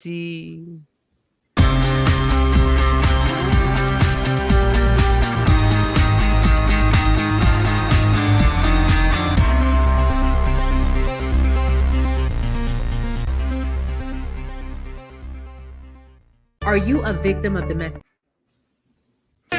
See. Are you a victim of domestic? The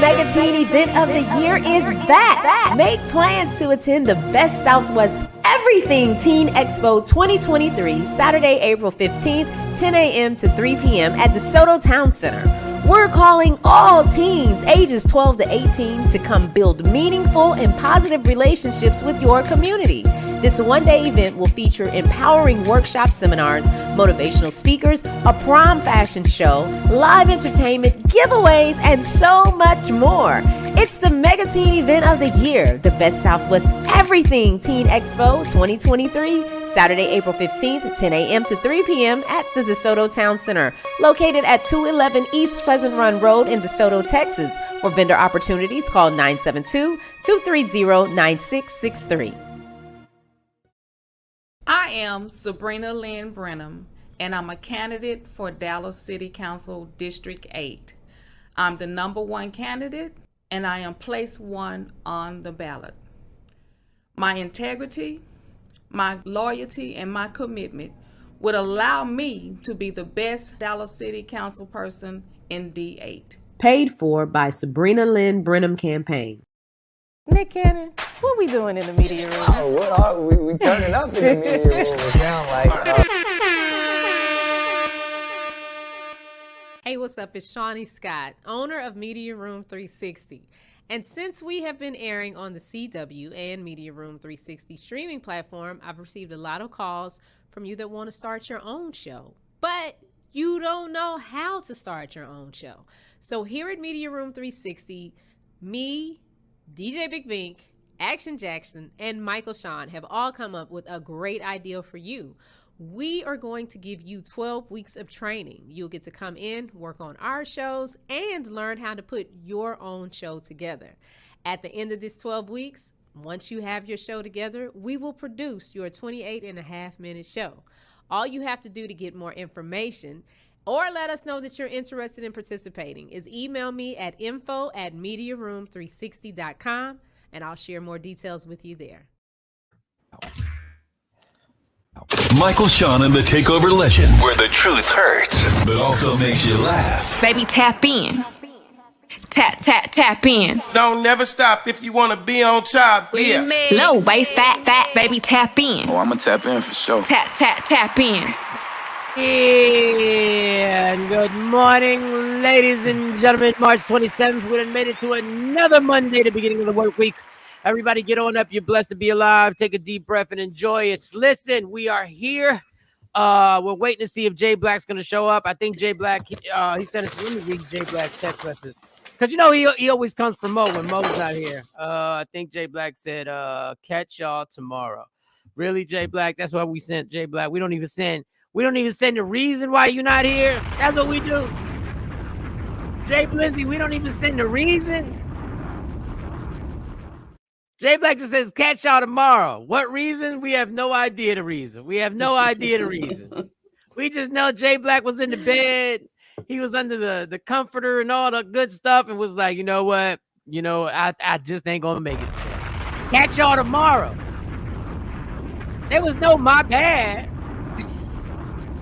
Mega Teen event of the year is back. Make plans to attend the Best Southwest Everything Teen Expo 2023, Saturday, April 15th, 10 a.m. to 3 p.m. at the DeSoto Town Center. We're calling all teens ages 12 to 18 to come build meaningful and positive relationships with your community. This one-day event will feature empowering workshop seminars, motivational speakers, a prom fashion show, live entertainment, giveaways, and so much more. It's the Mega Teen event of the year, the Best Southwest Everything Teen Expo 2023, Saturday, April 15th, 10 a.m. to 3 p.m. at the DeSoto Town Center, located at 211 East Pleasant Run Road in DeSoto, Texas. For vendor opportunities, call 972-230-9663. I am Sabrina Lynn Brenham, and I'm a candidate for Dallas City Council District 8. I'm the number one candidate, and I am place one on the ballot. My integrity, my loyalty, and my commitment would allow me to be the best Dallas City Council person in D8. Paid for by Sabrina Lynn Brenham Campaign. Nick Cannon, what we doing in the media room? Oh, what are we turning up in the media room? It sound like. Hey, what's up? It's Shawnee Scott, owner of Media Room 360. And since we have been airing on the CW and Media Room 360 streaming platform, I've received a lot of calls from you that want to start your own show, but you don't know how to start your own show. So here at Media Room 360, me, DJ Big Bink, Action Jackson, and Michael Shawn have all come up with a great idea for you. We are going to give you 12 weeks of training. You'll get to come in, work on our shows, and learn how to put your own show together. At the end of this 12 weeks, once you have your show together, we will produce your 28.5-minute show. All you have to do to get more information or let us know that you're interested in participating is email me at info@mediaroom360.com, and I'll share more details with you there. Michael Shawn and the Takeover Legends, where the truth hurts, but also makes you laugh. Baby, tap in. Tap, tap, tap in. Don't never stop if you want to be on top. Yeah. Low waist, fat, fat, baby, tap in. Oh, I'm gonna tap in for sure. Tap, tap, tap in. And good morning, ladies and gentlemen. March 27th, we done made it to another Monday, the beginning of the work week. Everybody get on up. You're blessed to be alive. Take a deep breath and enjoy it. Listen, we are here. We're waiting to see if Jay Black's going to show up. I think Jay Black, he sent us, let me read Jay Black's text message. Because, you know, he always comes for Mo when Mo's not here. I think Jay Black said, catch y'all tomorrow. Really, Jay Black? That's why we sent Jay Black. We don't even send the reason why you're not here. That's what we do. Jay Blizzy, we don't even send the reason. Jay Black just says, catch y'all tomorrow. What reason? We have no idea the reason. We have no idea the reason. We just know Jay Black was in the bed. He was under the comforter and all the good stuff and was like, you know what? You know, I just ain't going to make it today. Catch y'all tomorrow. There was no my bad.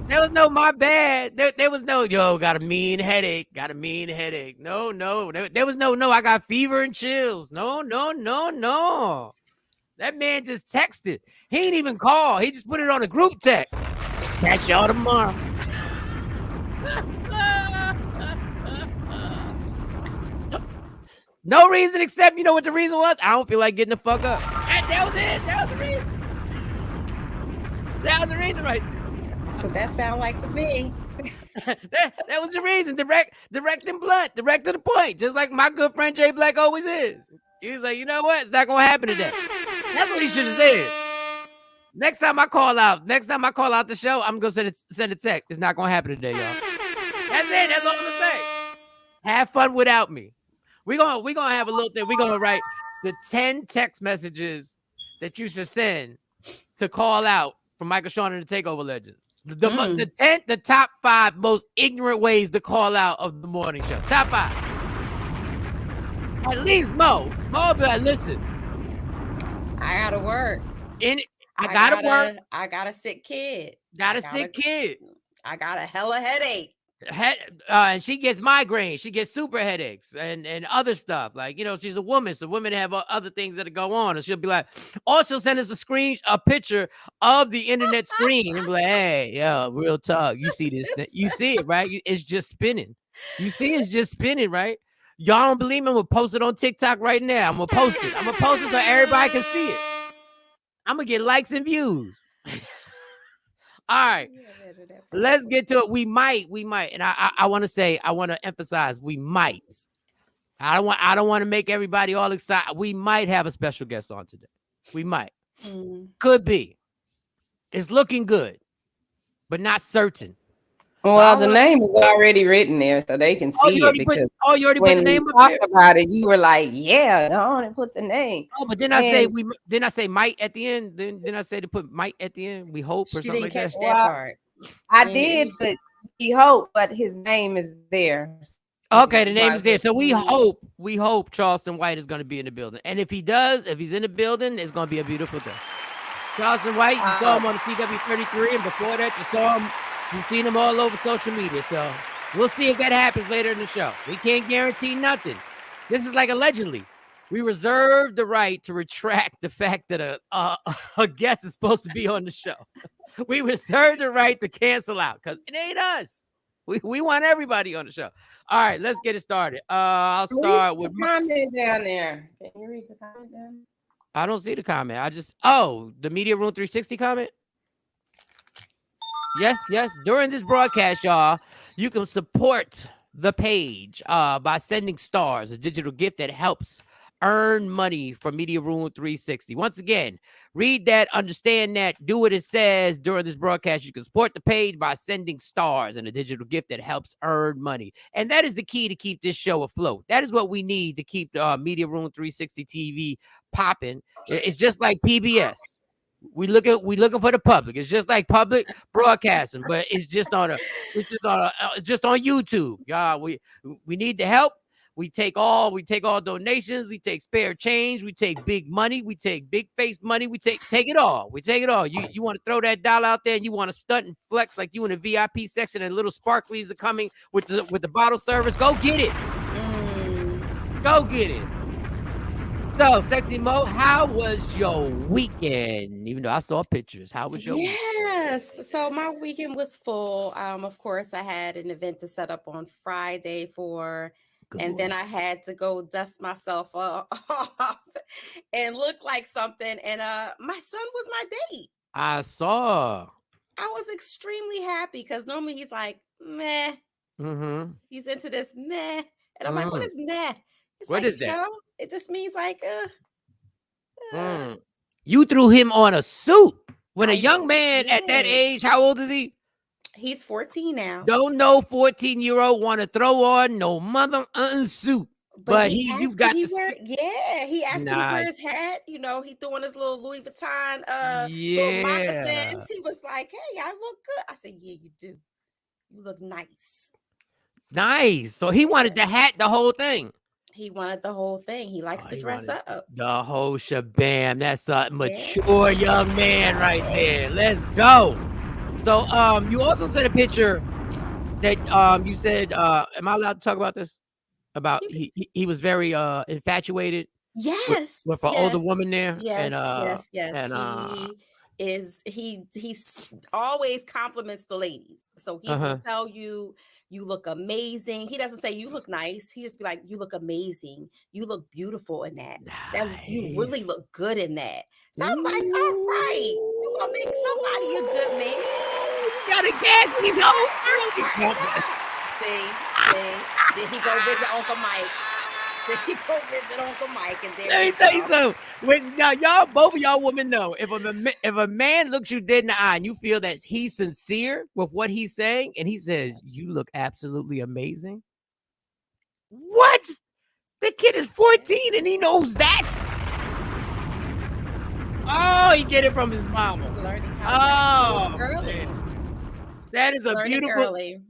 There was no my bad. There was no, yo, got a mean headache. Got a mean headache. No. There was no, I got fever and chills. No. That man just texted. He ain't even call. He just put it on a group text. Catch y'all tomorrow. No reason except, you know what the reason was? I don't feel like getting the fuck up. And that was it. That was the reason. That was the reason right there. So that sounds like to me. that was the reason. Direct and blunt, direct to the point. Just like my good friend Jay Black always is. He was like, you know what? It's not gonna happen today. That's what he should have said. Next time I call out the show, I'm gonna send a text. It's not gonna happen today, y'all. That's it. That's all I'm gonna say. Have fun without me. We're gonna have a little thing. We're gonna write the 10 text messages that you should send to call out from Michael Shawn and the Takeover Legends. The top 5 most ignorant ways to call out of the morning show. Top 5. At least Mo be like, listen. I gotta work. I gotta work. I got a sick kid. I got a hella headache. And she gets migraines. She gets super headaches and other stuff. Like, she's a woman, so women have other things that go on. And she'll be like, or she'll send us a picture of the internet screen and be like, hey, yo, real talk. You see this? You see it, right? It's just spinning. You see it's just spinning, right? Y'all don't believe me? I'm going to post it on TikTok right now. I'm going to post it. So everybody can see it. I'm going to get likes and views. All right, let's get to it. We might, and I want to emphasize, we might. I don't want to make everybody all excited. We might have a special guest on today. We might. Could be. It's looking good, but not certain. Well, the name is already written there, so they can see it. Because you already put the name up there? About it, you were like, "Yeah, go on and put the name." Oh, but then I say might at the end. Then I say to put might at the end. We hope or something like that. That part. I did, but we hope. But his name is there. Okay, the name is there. So we hope Charleston White is going to be in the building. And if he's in the building, it's going to be a beautiful day. Charleston White, you saw him on the CW33, and before that, you saw him. You've seen him all over social media, so we'll see if that happens later in the show. We can't guarantee nothing. This is like allegedly. We reserve the right to retract the fact that a guest is supposed to be on the show. We reserve the right to cancel out because it ain't us. We want everybody on the show. All right, let's get it started. I'll start with comment down there. Can you read the comment down? I don't see the comment. The Media Room 360 comment. Yes. During this broadcast, y'all, you can support the page by sending stars, a digital gift that helps earn money for Media Room 360. Once again, read that, understand that, do what it says during this broadcast. You can support the page by sending stars and a digital gift that helps earn money. And that is the key to keep this show afloat. That is what we need to keep Media Room 360 TV popping. It's just like PBS. We looking for the public. It's just like public broadcasting, but it's just on YouTube. Y'all, we need the help. We take all donations. We take spare change. We take big money. We take big face money. We take it all. We take it all. You want to throw that dollar out there and you want to stunt and flex like you in a VIP section and little sparklies are coming with the bottle service. Go get it. Go get it. So, Sexy Mo, how was your weekend? Even though I saw pictures, how was your weekend? Yes, so my weekend was full. Of course, I had an event to set up on Friday and then I had to go dust myself off and look like something. And my son was my date. I saw. I was extremely happy because normally he's like, meh. Mm-hmm. He's into this meh. And I'm like, what is meh? It's what like, is that? It just means like, You threw him on a suit when a young man at that age. How old is he? He's 14 now. Don't know 14-year-old want to throw on no mother suit, but he asked me to wear his hat. He threw on his little Louis Vuitton little moccasins. He was like, "Hey, I look good." I said, "Yeah, you do. You look nice." Nice. So he wanted the hat, the whole thing. He wanted the whole thing. He likes to dress up. The whole shabam. That's a mature young man right there. Let's go. So you also sent a picture that you said, am I allowed to talk about this? About he was very infatuated. Yes. With an older woman there. Yes. And he's always compliments the ladies. So he will tell you look amazing. He doesn't say you look nice. He just be like, you look amazing. You look beautiful in that. You really look good in that. So I'm like, all right, you gonna make somebody a good man. You gotta gas these hoes. See, did he go visit Uncle Mike? And let me tell you something. Now, both of y'all women know if a man looks you dead in the eye and you feel that he's sincere with what he's saying, and he says you look absolutely amazing. What? The kid is 14 and he knows that. Oh, he get it from his mama. Learning how to early. That is a Learning beautiful. early.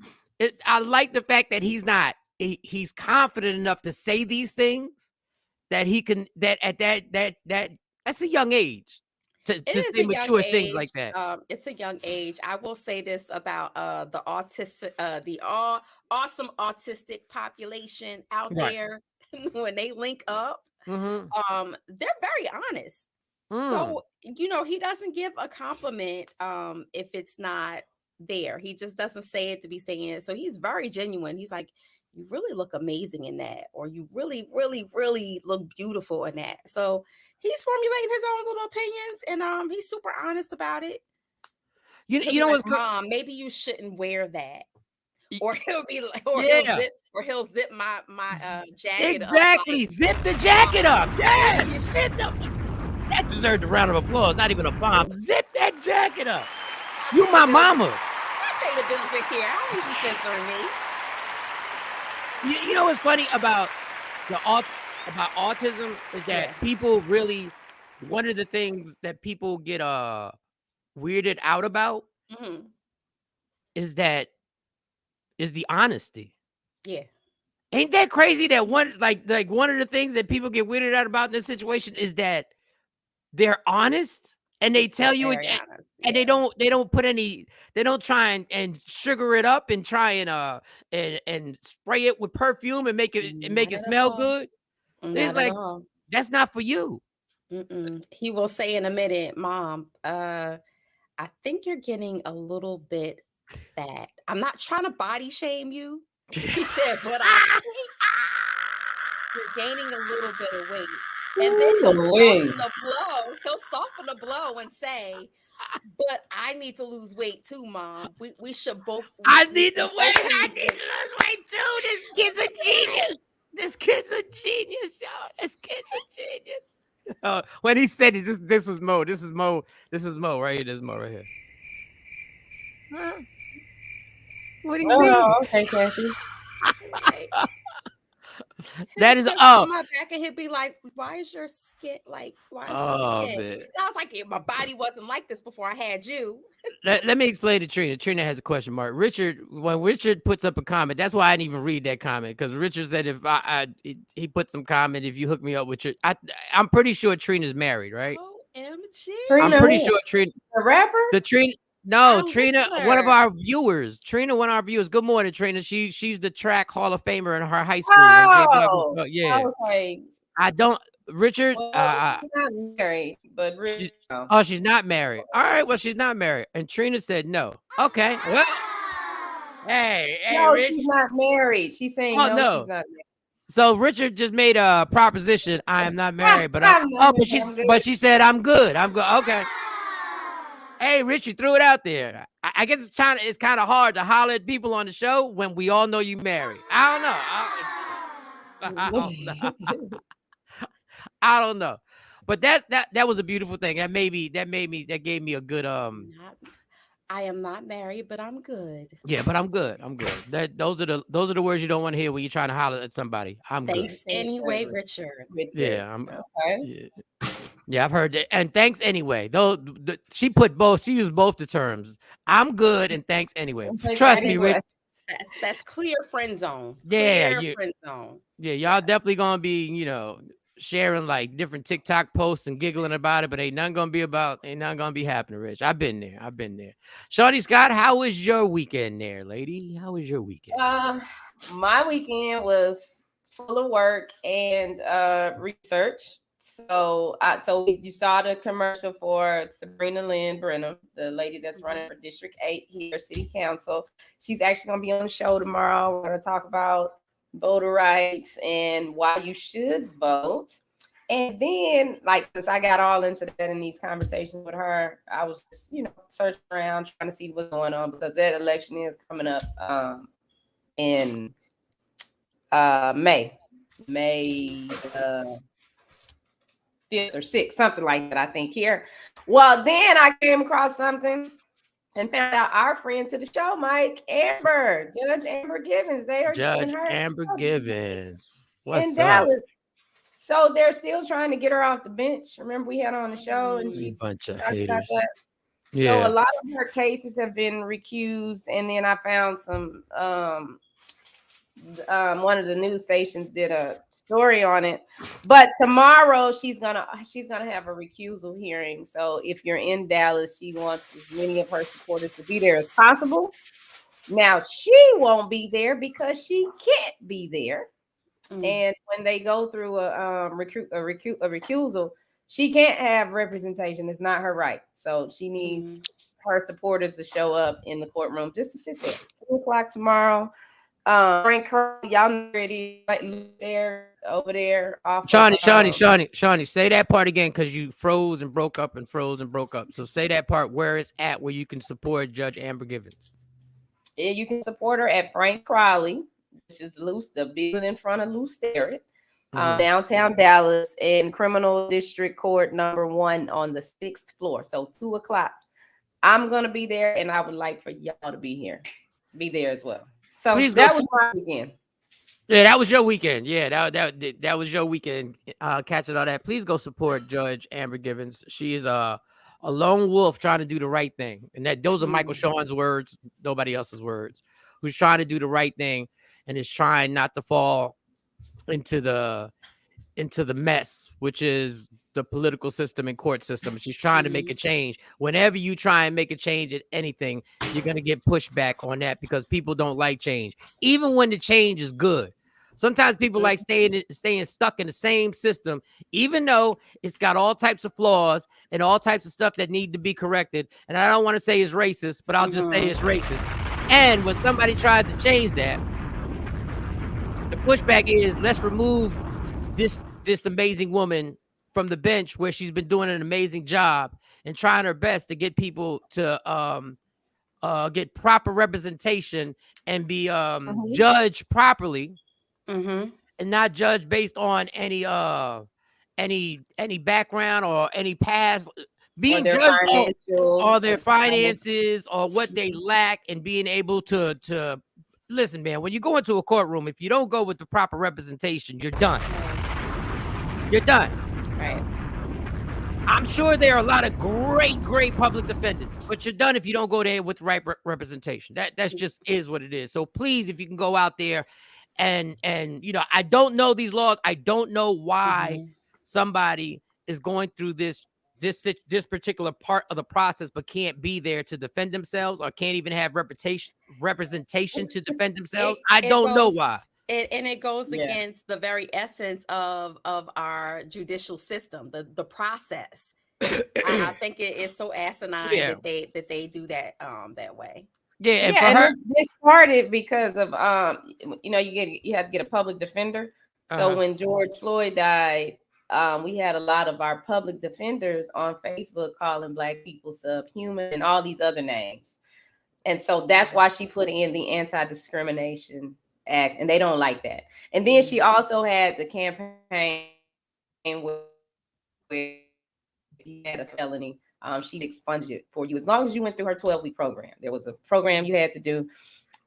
I like the fact that he's confident enough to say these things that he can. That at that's a young age to It is say a young mature things age. like that. It's a young age. I will say this about the autistic, awesome autistic population out Right. there. When they link up, Mm-hmm. they're very honest. So he doesn't give a compliment if it's not there. He just doesn't say it to be saying it. So he's very genuine. He's like, you really look amazing in that, or you really, really, really look beautiful in that. So he's formulating his own little opinions, and he's super honest about it. You He'll be know like, what's Mom, maybe you shouldn't wear that. Or he'll be like, Yeah. he'll zip my jacket exactly. up. Like, Zip the jacket up. Yes. Zip the. That deserved a round of applause. Not even a bomb. Zip that jacket up. You my mama. I pay the bills in here. I don't need you censoring me. You know what's funny about about autism is that people really, one of the things that people get weirded out about is the honesty. Yeah. Ain't that crazy that one of the things that people get weirded out about in this situation is that they're honest and they tell you it, and they don't put any, they don't try and sugar it up and try and spray it with perfume and make it smell good. It's like, that's not for you. He will say in a minute, Mom, I think you're getting a little bit fat. I'm not trying to body shame you. He said, but I think you're gaining a little bit of weight. And then he'll soften the blow and say, but I need to lose weight too, Mom. We should both. I need to lose weight too. This kid's a genius. This kid's a genius, y'all. This kid's a genius. When he said it, this was Mo. This is Mo. This is Mo right here. This is Mo right here. Huh? What do you mean? Okay, Kathy. That is on my back, and he'd be like, "Why is your skin like? Why is your skin?" Man. I was like, "My body wasn't like this before I had you." Let me explain to Trina. Trina has a question mark. When Richard puts up a comment, that's why I didn't even read that comment, because Richard said if he put some comment, if you hook me up with your, I'm pretty sure Trina's married, right? OMG. I'm pretty sure Trina, the rapper. Trina, one of our viewers. Trina, one of our viewers. Good morning, Trina. She's the track Hall of Famer in her high school. Yeah. Okay. I don't, Richard. Well, she's not married, but she's not married. All right. Well, she's not married, and Trina said no. Okay. Well, hey, no, Rich. she's not married. She's saying no, she's not married. So Richard just made a proposition. I am not married, but she said I'm good. I'm good. Okay. Hey, Rich, you threw it out there. I guess it's kind of hard to holler at people on the show when we all know you married. I don't know. But that was a beautiful thing. That gave me a good I am not married, but I'm good. Yeah, but I'm good. I'm good. Those are the words you don't want to hear when you're trying to holler at somebody. I'm Thanks good. anyway, Richard. Yeah, okay. Yeah, I've heard that. And thanks anyway. Though she used both the terms. I'm good and thanks anyway. Trust me, Rich. That's clear friend zone. Yeah, friend zone. Yeah, y'all definitely gonna be, sharing like different TikTok posts and giggling about it, but ain't nothing gonna be happening, Rich. I've been there. Shawnee Scott, how was your weekend there, lady? How was your weekend? My weekend was full of work and research. So you saw the commercial for Sabrina Lynn Brenham, the lady that's running for District 8 here, City Council. She's actually going to be on the show tomorrow. We're going to talk about voter rights and why you should vote. And then, since I got all into that in these conversations with her, I was just, searching around trying to see what's going on, because that election is coming up in May 5th or 6th, something like that, I think, here. Well, then I came across something and found out our friend to the show, Judge Amber Givens. They are Judge Amber Givens. What's up? Dallas. So they're still trying to get her off the bench. Remember, we had her on the show and she bunch of haters. So a lot of her cases have been recused, and then I found some one of the news stations did a story on it. But tomorrow she's gonna have a recusal hearing. So if you're in Dallas, she wants as many of her supporters to be there as possible. Now she won't be there because she can't be there. And when they go through a recusal, she can't have representation. It's not her right. So she needs her supporters to show up in the courtroom just to sit there. 2:00 tomorrow. Frank, y'all ready? Right there, over there. Shawnee, say that part again because you froze and broke up and froze and broke up. So say that part where it's at where you can support Judge Amber Givens. Yeah, you can support her at Frank Crowley, which is the building in front of Lou Sterrett, downtown Dallas, in Criminal District Court number 1 on the 6th floor. So 2:00. I'm gonna be there, and I would like for y'all to be there as well. So that was my weekend. Yeah, that was your weekend. Yeah, that was your weekend. Catching all that. Please go support Judge Amber Givens. She is a lone wolf trying to do the right thing, and those are Michael Shawn's words, nobody else's words. Who's trying to do the right thing and is trying not to fall into the mess, which is the political system and court system. She's trying to make a change. Whenever you try and make a change at anything, you're going to get pushback on that because people don't like change, even when the change is good. Sometimes people like staying stuck in the same system, even though it's got all types of flaws and all types of stuff that need to be corrected. And I don't want to say it's racist, but I'll just say it's racist. And when somebody tries to change that, the pushback is, let's remove this amazing woman from the bench where she's been doing an amazing job and trying her best to get people to get proper representation and be judged properly. And not judged based on any background or any past, being judged on their finances or what they lack, and being able to listen, man. When you go into a courtroom, if you don't go with the proper representation, you're done. You're done. Right. I'm sure there are a lot of great public defendants, but you're done if you don't go there with the right representation. That's just is what it is. So please, if you can go out there. And I don't know these laws. I don't know why somebody is going through this particular part of the process, but can't be there to defend themselves or can't even have representation to defend themselves. I don't know why. And it goes against the very essence of our judicial system, the process. I think it is so asinine that they do that that way. Yeah, and for her, it started because of you had to get a public defender. So when George Floyd died, we had a lot of our public defenders on Facebook calling Black people subhuman and all these other names. And so that's why she put in the Anti-Discrimination Act, and they don't like that. And then she also had the campaign where she had a felony. She'd expunge it for you as long as you went through her 12-week program. There was a program you had to do,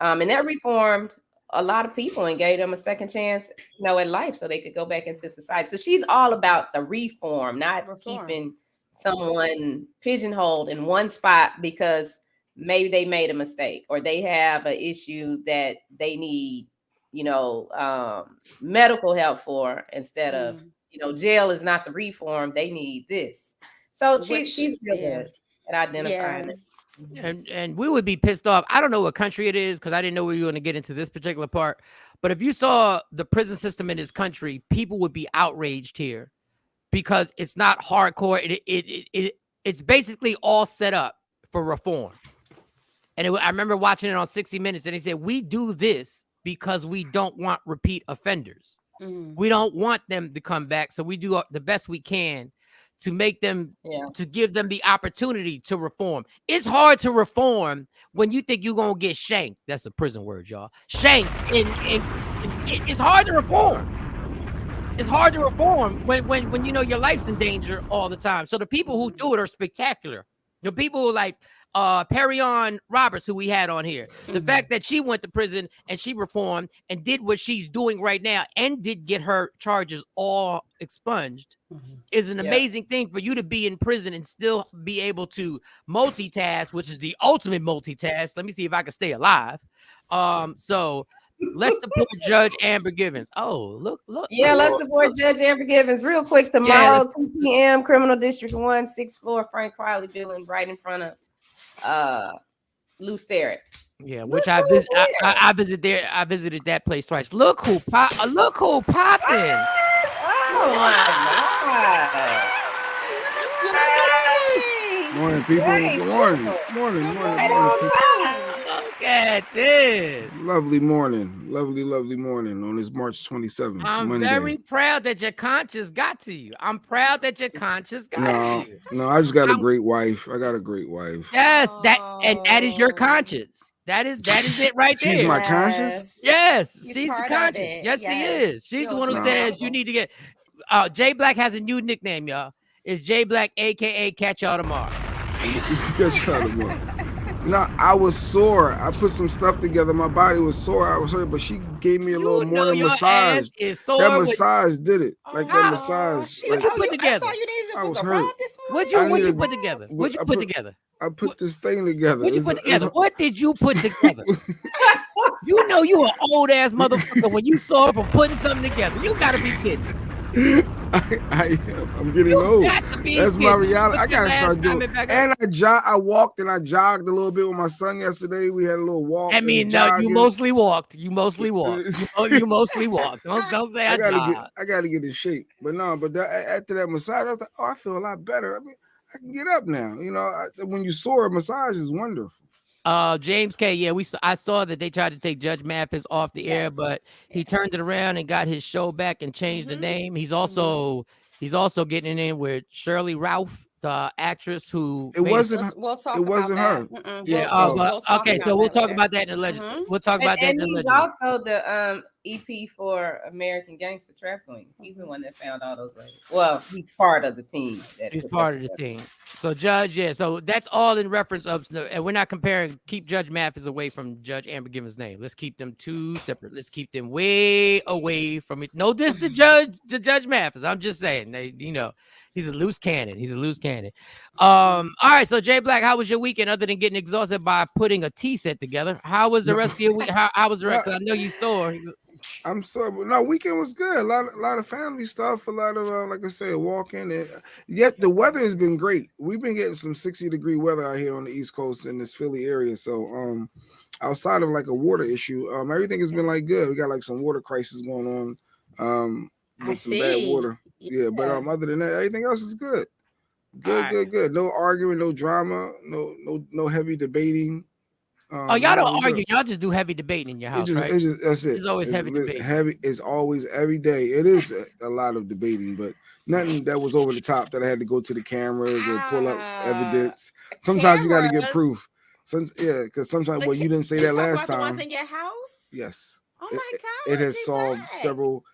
and that reformed a lot of people and gave them a second chance, at life, so they could go back into society. So she's all about the reform, not keeping someone pigeonholed in one spot because maybe they made a mistake or they have an issue that they need, medical help for instead of, jail is not the reform. They need this. So she's real good at identifying it. And we would be pissed off. I don't know what country it is because I didn't know we were going to get into this particular part. But if you saw the prison system in this country, people would be outraged here because it's not hardcore. It's basically all set up for reform. And I remember watching it on 60 Minutes, and they said, we do this because we don't want repeat offenders. We don't want them to come back. So we do the best we can to make them, to give them the opportunity to reform. It's hard to reform when you think you're going to get shanked. That's a prison word, y'all. Shanked. It's hard to reform. It's hard to reform when your life's in danger all the time. So the people who do it are spectacular. The people who Perrion Roberts, who we had on here. The fact that she went to prison and she reformed and did what she's doing right now and did get her charges all expunged is an amazing thing for you to be in prison and still be able to multitask, which is the ultimate multitask. Let me see if I can stay alive. So let's support Judge Amber Givens. Oh, look. Yeah, let's support Judge Amber Givens real quick tomorrow, 2 p.m. Criminal District 1, 6th floor, Frank Crowley building, right in front of Lou Sterrett. Yeah, which I visited that place twice. Look who popping. Oh my God. Morning, people. Good morning. Morning. Look at this. Lovely morning. Lovely morning on this March 27th. I'm Monday. very proud that your conscience got to you. I'm proud that your conscience got to you. No, I just got a great wife. I got a great wife. Yes, that is your conscience. That is it right there. She's my conscience? Yes, He's she's the part of conscience. it. Yes, she is. She's the one who No. says you need to get. Jay Black has a new nickname, y'all. It's Jay Black, aka Catch Y'all Tomorrow. Catch y'all tomorrow. No, I was sore. I put some stuff together. My body was sore. I was hurt, but she gave me a little morning massage. That massage did it. Like that massage. What you put together? I was hurt. What you put together? What you put together? I put this thing together. What you put together? What did you put together? You know you an old ass motherfucker when you saw her from putting something together. You gotta be kidding. I'm getting old. That's my reality. I gotta start doing. And I walked and I jogged a little bit with my son yesterday. We had a little walk. I mean, no, you mostly walked. You mostly walked. You mostly walked. Don't say I gotta get in shape. But no, after that massage, I was like, oh, I feel a lot better. I mean, I can get up now. You know, when you sore, a massage is wonderful. James K. Yeah, I saw that they tried to take Judge Mathis off the air, but he turned it around and got his show back and changed the name. He's also getting in with Shirley Ralph, the actress who we'll talk it wasn't about her. That. Yeah. Okay, so we'll talk about that in the legend. We'll talk about that in the legend. And he's also the EP for American Gangster Trap Queens. He's the one that found all those ladies. Well, he's part of the team. He's part of the team. So Judge, so that's all in reference of, and we're not comparing. Keep Judge Mathis away from Judge Amber Givens' name. Let's keep them two separate. Let's keep them way away from it. No diss to Judge Mathis. I'm just saying, he's a loose cannon. All right. So Jay Black, how was your weekend other than getting exhausted by putting a tea set together? How was the rest of your week? How was the rest? I know you saw. I'm sorry, but no, weekend was good. A lot of family stuff. A lot of like I said, walking. And yet the weather has been great. We've been getting some 60-degree weather out here on the East Coast in this Philly area. So outside of like a water issue, everything has been like good. We got like some water crisis going on. With some bad water. Yeah, but other than that, everything else is good. Good. No arguing, no drama, no heavy debating. Y'all don't argue. Y'all just do heavy debating in your house, right? That's it. It's always heavy debating. It's always every day. It is a lot of debating, but nothing that was over the top that I had to go to the cameras or pull up evidence. Sometimes you got to get proof. Because sometimes you didn't say that last time. The ones in your house? Yes. Oh my God! It has solved several.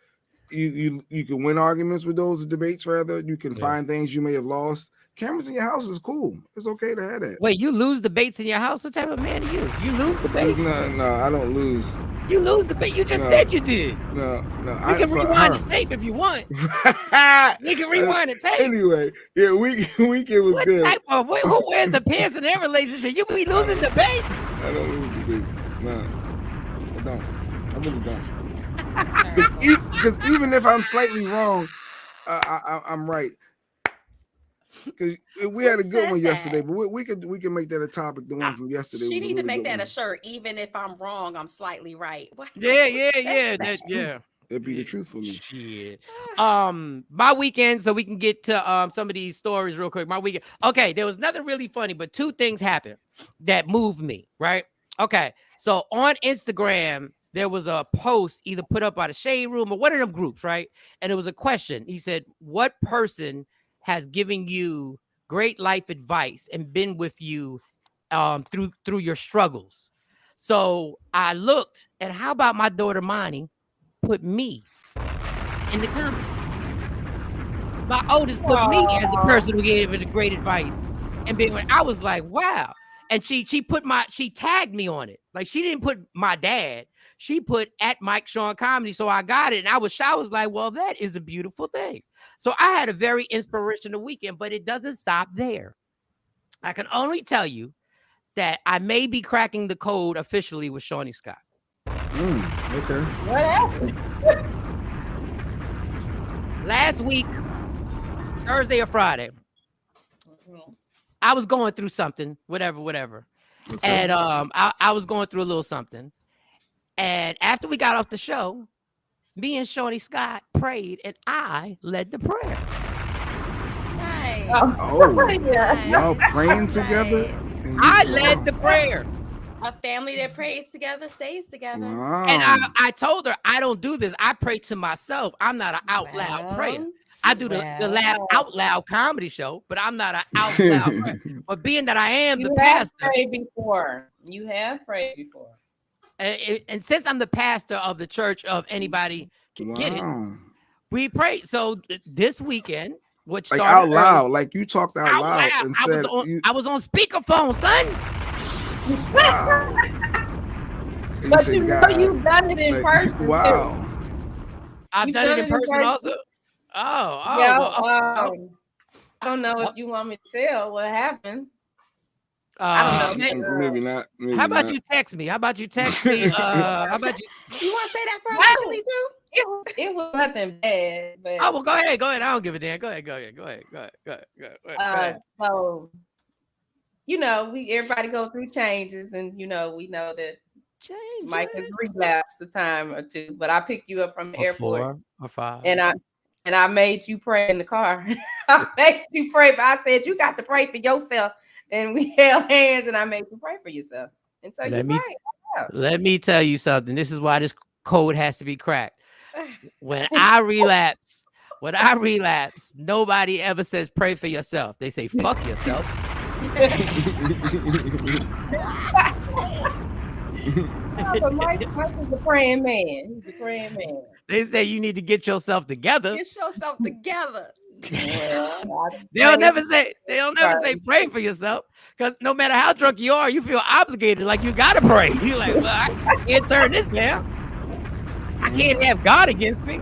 You can win arguments with those debates. Rather, you can find things you may have lost. Cameras in your house is cool. It's okay to have that. Wait, you lose debates in your house? What type of man are you? You lose debate? No, I don't lose. You lose debate? You just said you did. No. We can rewind the tape if you want. We can rewind the tape. Anyway, yeah, weekend was good. What type of who wears the pants in their relationship? You be losing debates? I don't lose debates. No, I don't. I really don't. Because even if I'm slightly wrong, I'm right. Because we had a good one yesterday, but we can make that a topic. The one from yesterday. She need to make that a shirt. Even if I'm wrong, I'm slightly right. Yeah. It'd be the truth for me. Shit. My weekend, so we can get to some of these stories real quick. My weekend. Okay, there was nothing really funny, but two things happened that moved me. Right. Okay. So on Instagram, there was a post either put up by the Shade Room or one of them groups, right? And it was a question. He said, "What person has given you great life advice and been with you through your struggles?" So I looked, and how about my daughter Monty put me in the comment? My oldest put me as the person who gave her the great advice, and I was like, wow. And she tagged me on it. Like she didn't put my dad. She put at Mike Shawn Comedy. So I got it. And I was like, well, that is a beautiful thing. So I had a very inspirational weekend, but it doesn't stop there. I can only tell you that I may be cracking the code officially with Shawnee Scott. Okay. What happened? Last week, Thursday or Friday, I was going through something, whatever. Okay. And I was going through a little something. And after we got off the show, me and Shawnee Scott prayed, and I led the prayer. Nice. Oh, y'all praying together? I led the prayer. A family that prays together stays together. Wow. And I told her, I don't do this. I pray to myself. I'm not an out loud prayer. I do the laugh out loud comedy show, but I'm not an out loud prayer. But being that I am the pastor. You have prayed before. And since I'm the pastor of the church of anybody can get it, we prayed. So this weekend, which like out loud, like you talked out loud and said, I was on speakerphone, son. Wow. But you know you've done it in person. Wow. Too. I've done it in person also. I don't know if you want me to tell what happened. I don't know. Maybe not. How about you text me? How about you text me? How about you? You want to say that for officially too? It was nothing bad. But well, go ahead. I don't give a damn. Go ahead. So, everybody go through changes, and we know that Mike has relapsed a time or two. But I picked you up from the airport, 4 or 5, and I made you pray in the car. I made you pray, but I said you got to pray for yourself. And we held hands, and I made you pray for yourself. And so let me tell you something. This is why this code has to be cracked. When I relapse, nobody ever says pray for yourself. They say fuck yourself. But Mike is a praying man. He's a praying man. They say you need to get yourself together. Get yourself together. They'll never say pray for yourself, because no matter how drunk you are, you feel obligated, like you gotta pray. You're like, well, I can't turn this down. I can't have God against me.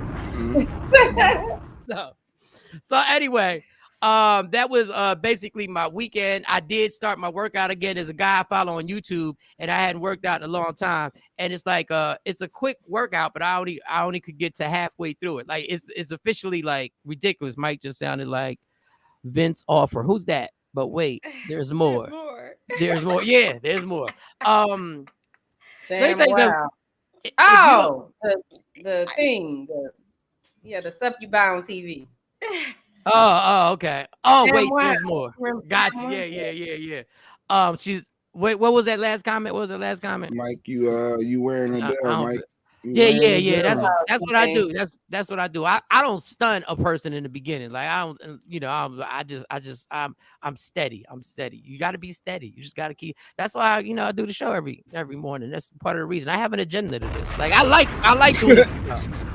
So anyway, that was basically my weekend. I did start my workout again. There's a guy I follow on YouTube, and I hadn't worked out in a long time. And it's like it's a quick workout, but I only could get to halfway through it. Like it's officially like ridiculous. Mike just sounded like Vince Offer. Who's that? But wait, there's more. There's more. Yeah, there's more. Let me tell you something. The thing. The stuff you buy on TV. Oh, okay. Oh, wait, there's more. Gotcha. Yeah. Wait, what was that last comment? Mike, you wearing a bell, Mike? Yeah. That's what I do. That's what I do. I don't stun a person in the beginning. Like I don't, I'm steady. You got to be steady. You just got to keep. That's why I do the show every morning. That's part of the reason. I have an agenda to this. Like I like doing this.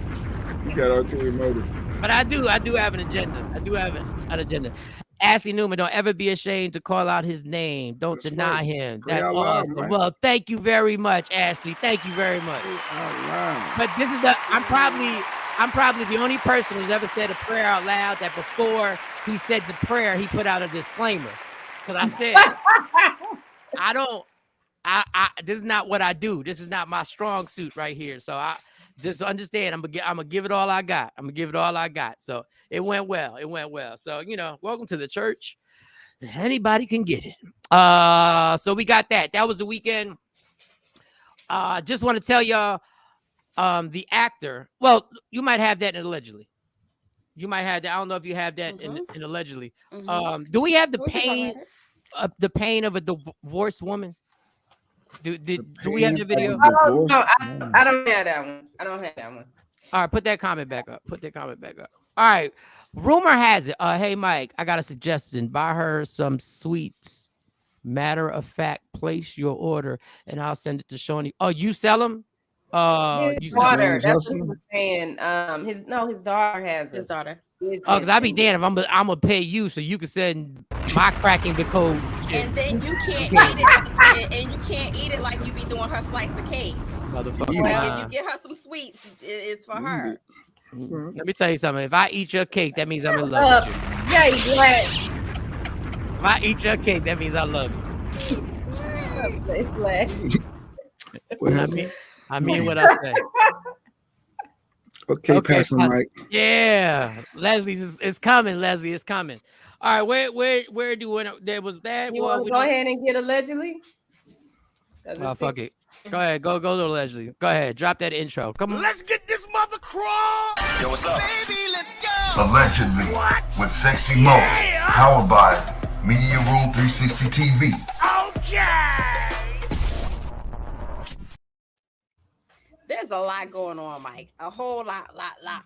You got ulterior motive. But I do have an agenda. I do have an agenda. Ashley Newman, don't ever be ashamed to call out his name. Don't deny him. That's awesome. Well, thank you very much, Ashley. Thank you very much. But this is I'm probably the only person who's ever said a prayer out loud that before he said the prayer, he put out a disclaimer. Because I said, this is not what I do. This is not my strong suit right here. So I just understand, I'm gonna give it all I got. So it went well. So welcome to the church. Anybody can get it. So we got that. That was the weekend. Just want to tell y'all, the actor. Well, you might have that in allegedly. You might have that. I don't know if you have that in allegedly. Do we have the pain of a divorced woman? Do we have the video? I don't have that one. All right, put that comment back up. All right. Rumor has it. Hey Mike, I got a suggestion. Buy her some sweets. Matter of fact, place your order and I'll send it to Shawnee. Oh, you sell them? His daughter. That's what he was saying. His daughter has it. His daughter. because I be damned if I'm gonna pay you so you can send my cracking the code. And then you can't eat it, and you can't eat it like you be doing her slice of cake. Motherfucker. Like if you get her some sweets, it's for her. Let me tell you something. If I eat your cake, that means I'm in love with you. Yeah, you glad. If I eat your cake, that means I love you. It's glad. I mean what I say. Okay, passing Mike. Yeah, Leslie's it's coming. Leslie, it's coming. All right, where do there was that? You want to go ahead and get allegedly? Oh, fuck it. Go ahead, go to Leslie. Go ahead, drop that intro. Come on. Let's get this mother crawl. Yo, what's up? Baby, let's go. Allegedly, with Sexy Mo, powered by Media Room 360 TV. Okay. There's a lot going on, Mike. A whole lot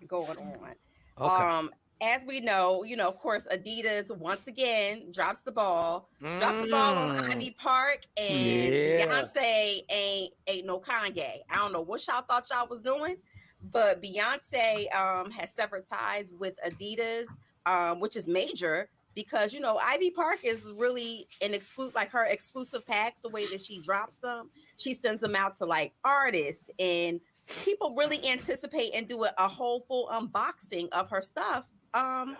going on. Okay. As we know, of course, Adidas once again drops the ball. Dropped the ball on Ivy Park, and Beyonce ain't no Kanye. I don't know what y'all thought y'all was doing, but Beyonce has severed ties with Adidas, which is major because Ivy Park is really an her exclusive packs. The way that she drops them, she sends them out to like artists, and people really anticipate and do a whole full unboxing of her stuff on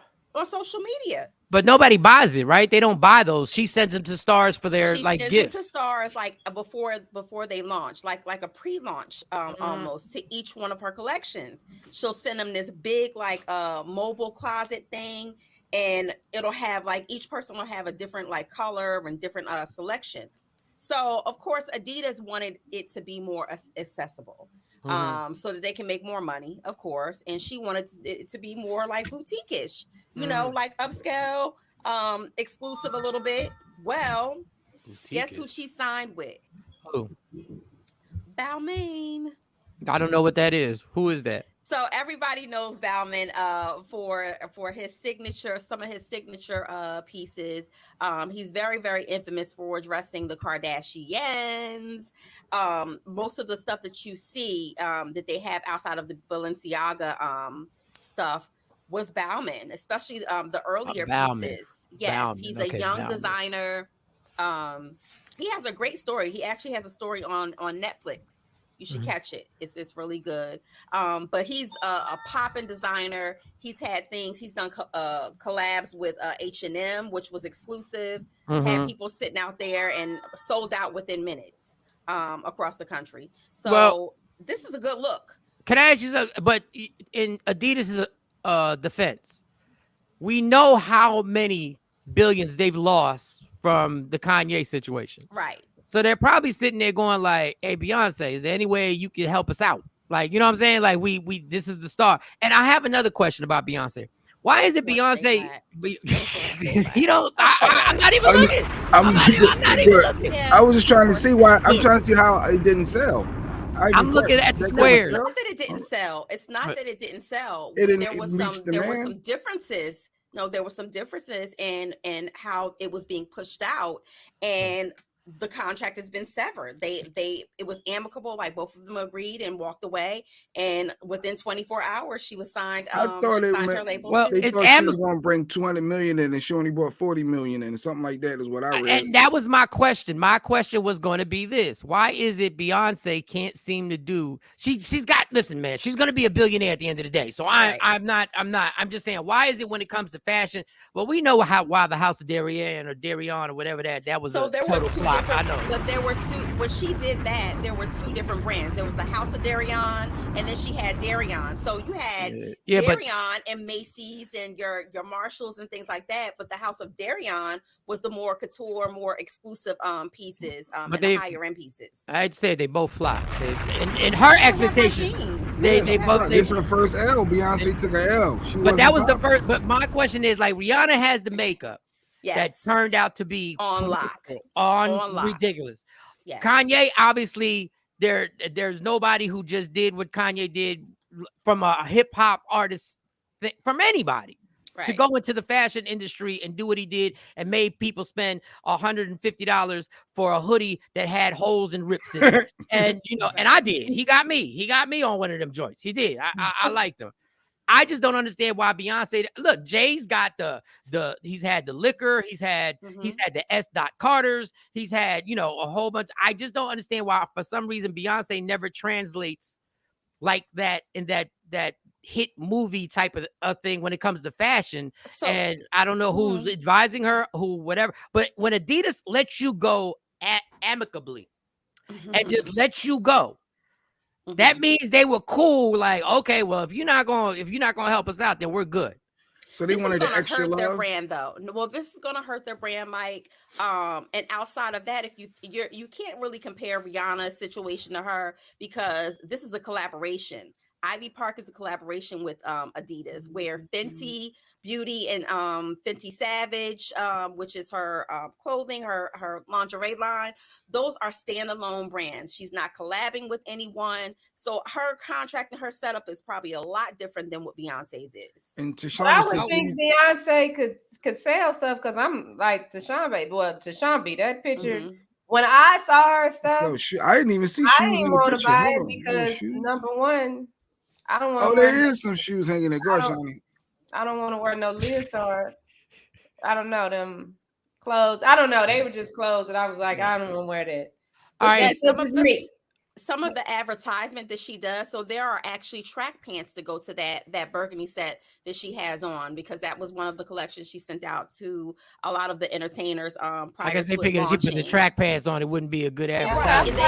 social media. But nobody buys it, right? They don't buy those. She sends them to stars for their she like sends gifts. Them to stars like before they launch, like a pre-launch almost to each one of her collections. She'll send them this big like mobile closet thing, and it'll have like each person will have a different like color and different selection. So of course Adidas wanted it to be more accessible. So that they can make more money, of course. And she wanted it to be more like boutique-ish, like upscale, exclusive a little bit. Well, guess who she signed with? Who? Balmain. I don't know what that is. Who is that? So everybody knows Balmain for his signature, some of his signature pieces. He's very, very infamous for dressing the Kardashians. Most of the stuff that you see that they have outside of the Balenciaga stuff was Balmain, especially the earlier pieces. Yes, Balmain. He's a young designer. He has a great story. He actually has a story on Netflix. You should catch it. It's really good. But he's a poppin' designer. He's had things. He's done collabs with H&M, which was exclusive. Had people sitting out there and sold out within minutes across the country. So this is a good look. Can I ask you something? But in Adidas' defense, we know how many billions they've lost from the Kanye situation. Right. So they're probably sitting there going like, hey, Beyonce, is there any way you can help us out? Like, you know what I'm saying? Like we this is the star. And I have another question about Beyonce. Why is it Beyonce? I'm not even looking. I'm not even looking. I was just trying to see why. I'm trying to see how it didn't sell. I'm looking at the squares. It's not that it didn't sell. It's not that it didn't sell. There were some differences. No, there were some differences in how it was being pushed out, and the contract has been severed. It was amicable, like both of them agreed and walked away, and within 24 hours she was signed. I thought her label. Well, they thought she was going to bring 200 million in, and she only brought 40 million in, something like that is what I read. And that was my question. My question was going to be this: why is it Beyonce can't seem to do? She's got. Listen, man, she's going to be a billionaire at the end of the day. So I'm not. I'm just saying, why is it when it comes to fashion? Well, we know why the House of Darian or whatever that was a total flop. I know. But there were two. When she did that, there were two different brands. There was the House of Darian, and then she had Darian. So you had Darian and Macy's and your Marshalls and things like that. But the House of Darian was the more couture, more exclusive pieces, and the higher end pieces. I'd say they both flopped. In her expectations, they both. This is her first L. Beyonce took an L. But that was the first. But my question is, like, Rihanna has the makeup. Yes. That turned out to be on lock, ridiculous. Yes. Kanye, obviously, there's nobody who just did what Kanye did from a hip hop artist, from anybody, to go into the fashion industry and do what he did and made people spend $150 for a hoodie that had holes and rips in it. And and I did. He got me on one of them joints. He did. I liked him. I just don't understand why Beyonce. Look, Jay's got he's had the liquor, he's had the S. Carters, he's had a whole bunch. I just don't understand why for some reason Beyonce never translates like that in that hit movie type of thing when it comes to fashion. So, and I don't know who's advising her, who whatever. But when Adidas lets you go amicably and just lets you go, that means they were cool. Like, okay, well, if you're not gonna help us out, then we're good. So they wanted the extra love. Their brand, though. Well, this is gonna hurt their brand, Mike. And outside of that, if you can't really compare Rihanna's situation to her because this is a collaboration. Ivy Park is a collaboration with Adidas, where Fenty Beauty and Fenty Savage, which is her clothing, her lingerie line, those are standalone brands. She's not collabing with anyone. So her contract and her setup is probably a lot different than what Beyonce's is. And I would think Beyonce could sell stuff because I'm like Tashawn be that picture. When I saw her stuff, I didn't even see shoes. I didn't want to buy it because number one, I don't want. Oh, there is some shoes hanging there. Go, Shawnee. I don't want to wear no leotard. I don't know them clothes. I don't know. They were just clothes, and I was like, I don't want to wear that. All right, some of the advertisement that she does. So there are actually track pants to go to that burgundy set that she has on, because that was one of the collections she sent out to a lot of the entertainers. I guess they figured if she put the track pants on, it wouldn't be a good advertisement.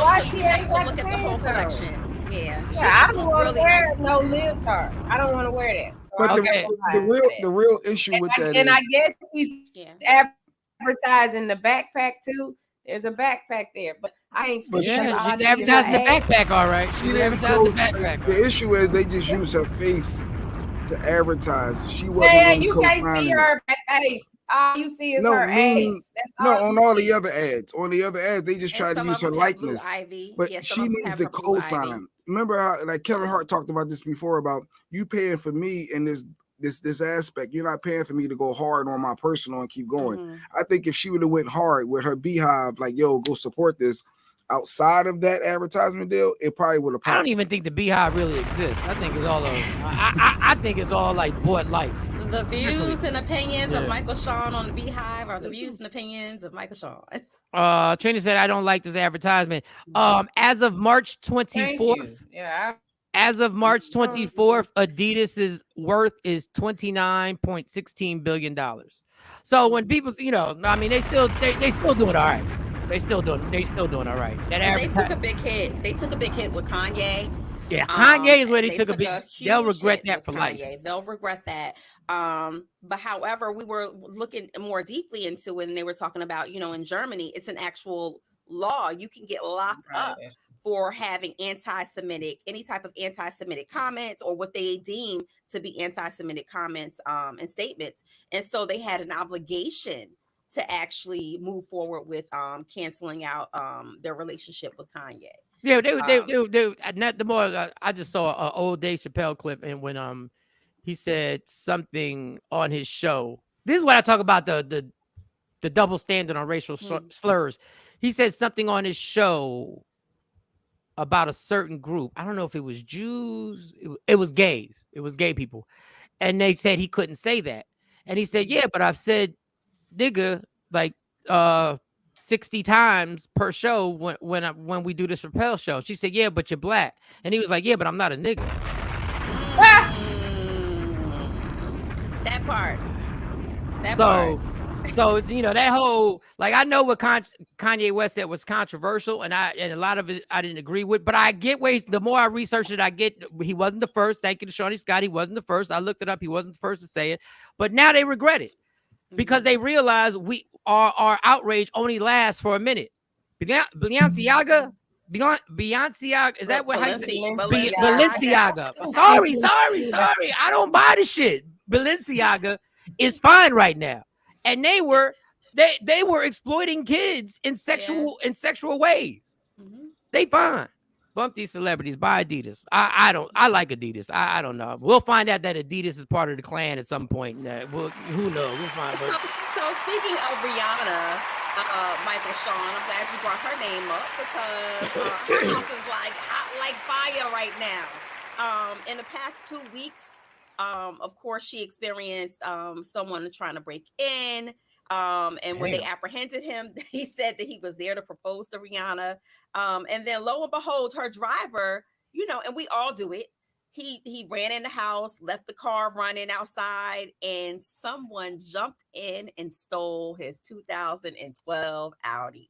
Why she ain't got look at the whole collection? Yeah, I don't want to wear no leotard. I don't want to wear that. But the real issue with that is, I guess he's advertising the backpack too. There's a backpack there, but I ain't seen. She's advertising the backpack, all right. She's advertising the backpack. The issue is they just use her face to advertise. She wasn't really you can't see her face. All you see is her ads. On all the other ads. On the other ads, they just try to use her likeness. But she needs the co-sign. Remember how like Kevin Hart talked about this before about you paying for me in this aspect. You're not paying for me to go hard on my personal and keep going. I think if she would have went hard with her Beehive, like, yo, go support this outside of that advertisement deal, it probably would have. I don't even think the Beehive really exists. I think it's all I think it's all like bought likes. The views and opinions of Michael Shawn on the Beehive are the views and opinions of Michael Shawn. Trina said, I don't like this advertisement. As of March 24th. As of March 24th, Adidas's worth is $29.16 billion. So when people, I mean, they still doing all right. They still doing all right. They took a big hit. They took a big hit with Kanye. Yeah, Kanye is where they took a big. They'll regret that for life. They'll regret that. But however, we were looking more deeply into it, and they were talking about, in Germany, it's an actual law. You can get locked up for having any type of anti-Semitic comments or what they deem to be anti-Semitic comments and statements. And so they had an obligation to actually move forward with canceling out their relationship with Kanye. Yeah, they not the more. I just saw an old Dave Chappelle clip, and when he said something on his show. This is what I talk about the double standard on racial slurs. He said something on his show about a certain group. I don't know if it was Jews. It was gays. It was gay people, and they said he couldn't say that. And he said, "Yeah, but I've said nigga like 60 times per show when we do this Chappelle show." She said, "Yeah, but you're black." And he was like, "Yeah, but I'm not a nigga." That part. So that whole, like, I know what Kanye West said was controversial, and a lot of it I didn't agree with, but I get where the more I research it, I get he wasn't the first. Thank you to Shawnee Scott. He wasn't the first. I looked it up. He wasn't the first to say it, but now they regret it because they realize our outrage only lasts for a minute. Balenciaga, is that what Balenciaga? Sorry. I don't buy the shit. Balenciaga is fine right now. And they were exploiting kids in sexual ways. They fine. Bump these celebrities. Buy Adidas. I like Adidas. I don't know. We'll find out that Adidas is part of the clan at some point. Who knows? We'll find out. So speaking of Rihanna, Michael Shawn, I'm glad you brought her name up because her house is like hot like fire right now. in the past 2 weeks, of course, she experienced someone trying to break in. And when they apprehended him, he said that he was there to propose to Rihanna. And then lo and behold, her driver, and we all do it. He ran in the house, left the car running outside, and someone jumped in and stole his 2012 Audi.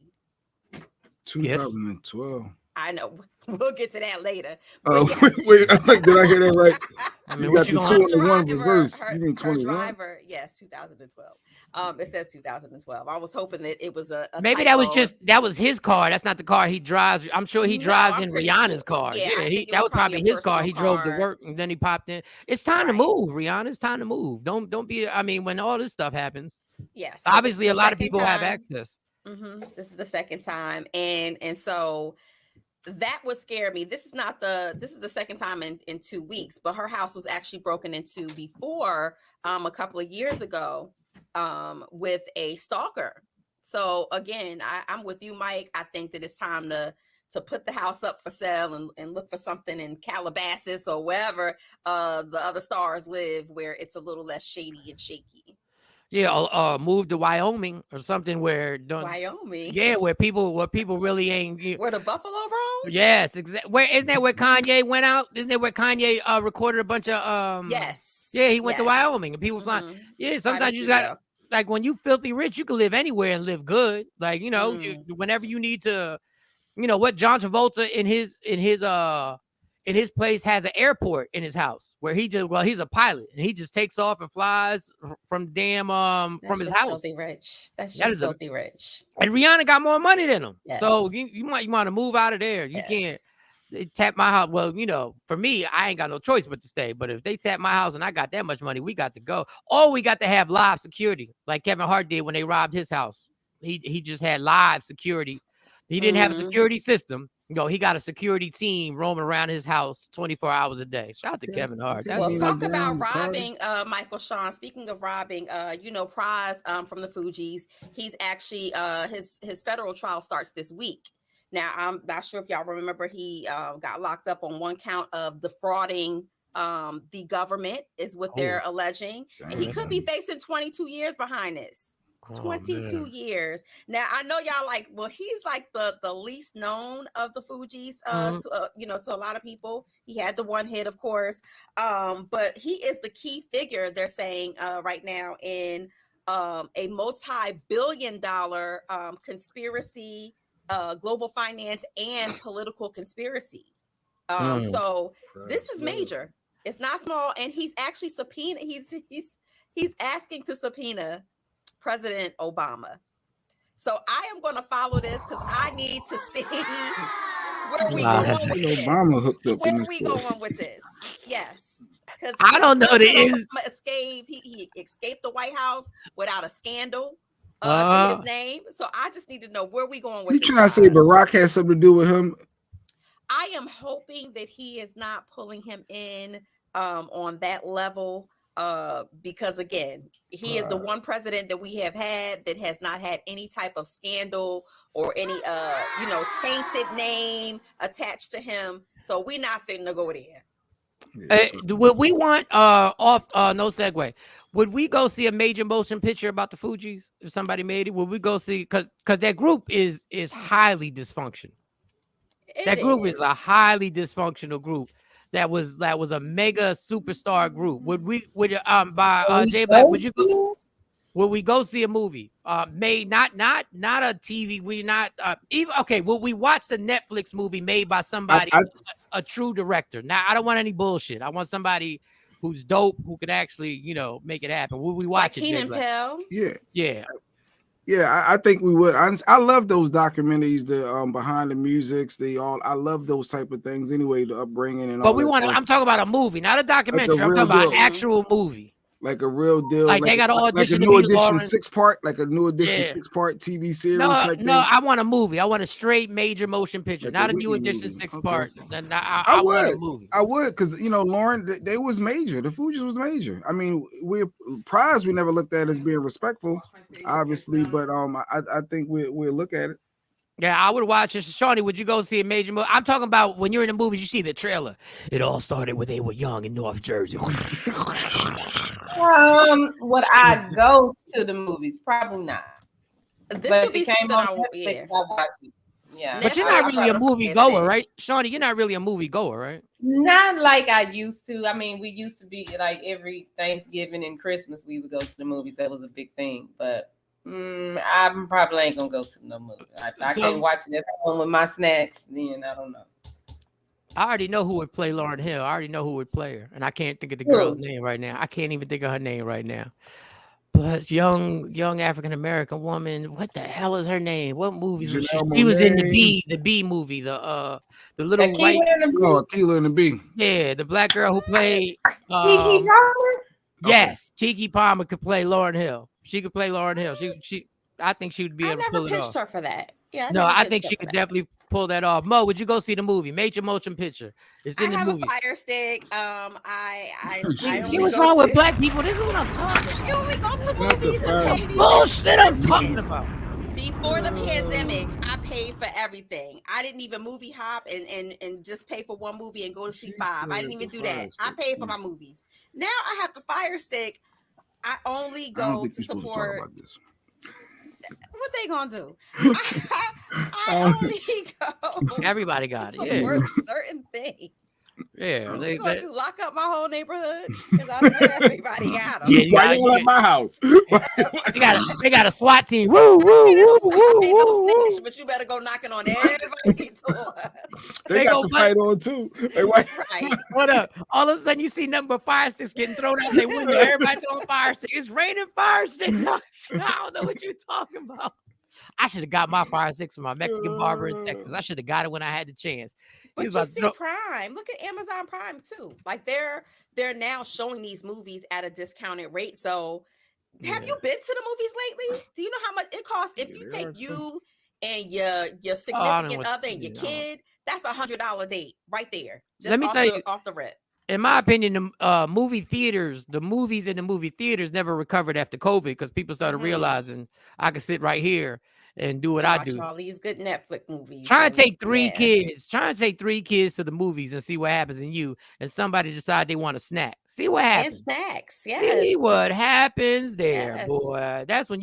2012. I know. We'll get to that later. Oh, wait, did I hear that right? I mean, you got the 2 and 1 reverse. You mean 21? Driver, yes, 2012. It says 2012. I was hoping that it was a maybe typo. that was his car. That's not the car he drives. I'm sure he drives in Rihanna's car. Yeah, that was probably his car. He drove to work and then he popped in. It's time to move, Rihanna. It's time to move. Don't be. I mean, when all this stuff happens, yes, obviously a lot of people have access. This is the second time, and so. That would scare me. This is the second time in 2 weeks, but her house was actually broken into before a couple of years ago with a stalker. So again, I'm with you, Mike. I think that it's time to put the house up for sale and look for something in Calabasas or wherever the other stars live, where it's a little less shady and shaky. Yeah, move to Wyoming or something where Wyoming. Yeah, where people really ain't. Where the buffalo roam? Yes, exactly. Where isn't that where Kanye went out? Isn't that where Kanye recorded a bunch of Yes. Yeah, he went to Wyoming and people flying. Yeah, sometimes you got like when you filthy rich, you can live anywhere and live good. Like whenever you need to, what John Travolta in his place has an airport in his house where he's a pilot and he just takes off and flies from from his house. Filthy rich. That's just filthy rich. And Rihanna got more money than him. Yes. So you might want to move out of there. You can't tap my house. Well, for me, I ain't got no choice but to stay. But if they tap my house and I got that much money, we got to go. Or we got to have live security like Kevin Hart did when they robbed his house. He just had live security. He didn't have a security system. He got a security team roaming around his house 24 hours a day. Shout out to Kevin Hart. Well, talk about robbing, Michael Shawn. Speaking of robbing, Prize from the Fugees, he's actually his federal trial starts this week. Now, I'm not sure if y'all remember, he got locked up on one count of defrauding the government, is what they're alleging. And he could be facing 22 years behind this. 22 years. Now I know y'all like, well, he's like the least known of the Fugees to a lot of people. He had the one hit, of course, but he is the key figure, they're saying right now, in a multi-billion-dollar conspiracy, global finance and political conspiracy. So this is major. It's not small, and he's actually he's asking to subpoena President Obama. So I am going to follow this because I need to see where we going with this. Obama hooked up. Where we going with this? Yes. Because I don't know. He escaped the White House without a scandal to his name. So I just need to know where we going with you this. You trying to say Barack has something to do with him? I am hoping that he is not pulling him in on that level. Because again, he is the one president that we have had that has not had any type of scandal or any tainted name attached to him. So we're not finna go there. Would we want no segue? Would we go see a major motion picture about the Fugees if somebody made it? Would we go see because that group is highly dysfunctional. That group is a highly dysfunctional group. That was a mega superstar group. Would Jay Black? Would we go see a movie made not a TV? We not even okay. Will we watch the Netflix movie made by somebody a true director? Now I don't want any bullshit. I want somebody who's dope who could actually make it happen. Would we watch it? Keenan Pell? Yeah, I think we would. I love those documentaries, the behind the musics. I love those type of things anyway, the upbringing and all. But I'm talking about a movie, not a documentary. I'm talking about an actual movie. Like a real deal. Like they got to audition like a new edition 6-part, like a new edition 6-part TV series. No, I want a movie. I want a straight major motion picture, not a new edition 6-part. I want a movie. I would, because Lauren, they was major. The Fugees was major. I mean, Prize we never looked at as being respectful, obviously, but I think we'll look at it. Yeah, I would watch it. Shawnee, would you go see a major movie? I'm talking about when you're in the movies, you see the trailer. It all started when they were young in North Jersey. Would I go to the movies? Probably not. This But would be if it came something on I would. Netflix, Yeah. I watch it. Yeah. But you're not really a movie goer, right? Shawnee, you're not really a movie goer, right? Not like I used to. I mean, we used to be like every Thanksgiving and Christmas, we would go to the movies. That was a big thing. But I probably ain't gonna go to no movie. If I can't watch it at home with my snacks, then I don't know. I already know who would play Lauryn Hill. I already know who would play her, and I can't think of the girl's name right now. I can't even think of her name right now. But young African American woman. What the hell is her name? What movies was she? She was in the B movie, the little white. Akilah and the Bee. Yeah, the black girl who played. Keke Palmer. Yes, Keke Palmer could play Lauryn Hill. She could play Lauryn Hill. She. I think she would be able to pull it off. I never pitched her for that. Yeah. No, I think she could definitely pull that off. Mo, would you go see the movie? Major motion picture. It's in the movie. I have a Fire Stick. She was wrong with black people. This is what I'm talking about. You only go to movies and pay these bullshit I'm talking about. Before the pandemic, I paid for everything. I didn't even movie hop and just pay for one movie and go to see 5. I didn't even do that. I paid for my movies. Now I have the Fire Stick. I only go to support. What they gonna do? I only go. Everybody got it. Support certain things. Yeah, they gonna do lock up my whole neighborhood because I swear everybody got them. Yeah, why you at my house? they got a SWAT team. Woo, woo, woo. Snitch, but you better go knocking on everybody's door. They got the fight on too. Right. What up? All of a sudden you see nothing but fire sticks getting thrown out their window. Everybody throwing fire sticks. It's raining fire sticks. I don't know what you're talking about. I should have got my fire sticks from my Mexican barber in Texas. I should have got it when I had the chance. But you see Prime. Look at Amazon Prime too. Like they're now showing these movies at a discounted rate. So have you been to the movies lately? Do you know how much it costs if you take you and your significant other and your kid? That's $100 date right there. Just let me tell you, off the rip. In my opinion, the movie theaters, the movies in the movie theaters never recovered after COVID because people started realizing I could sit right here and do what I do. All these good Netflix movies. Try and take 3 kids. Try and take 3 kids to the movies and see what happens in you. And somebody decide they want a snack. See what happens. And snacks, yes. See what happens there, boy. That's when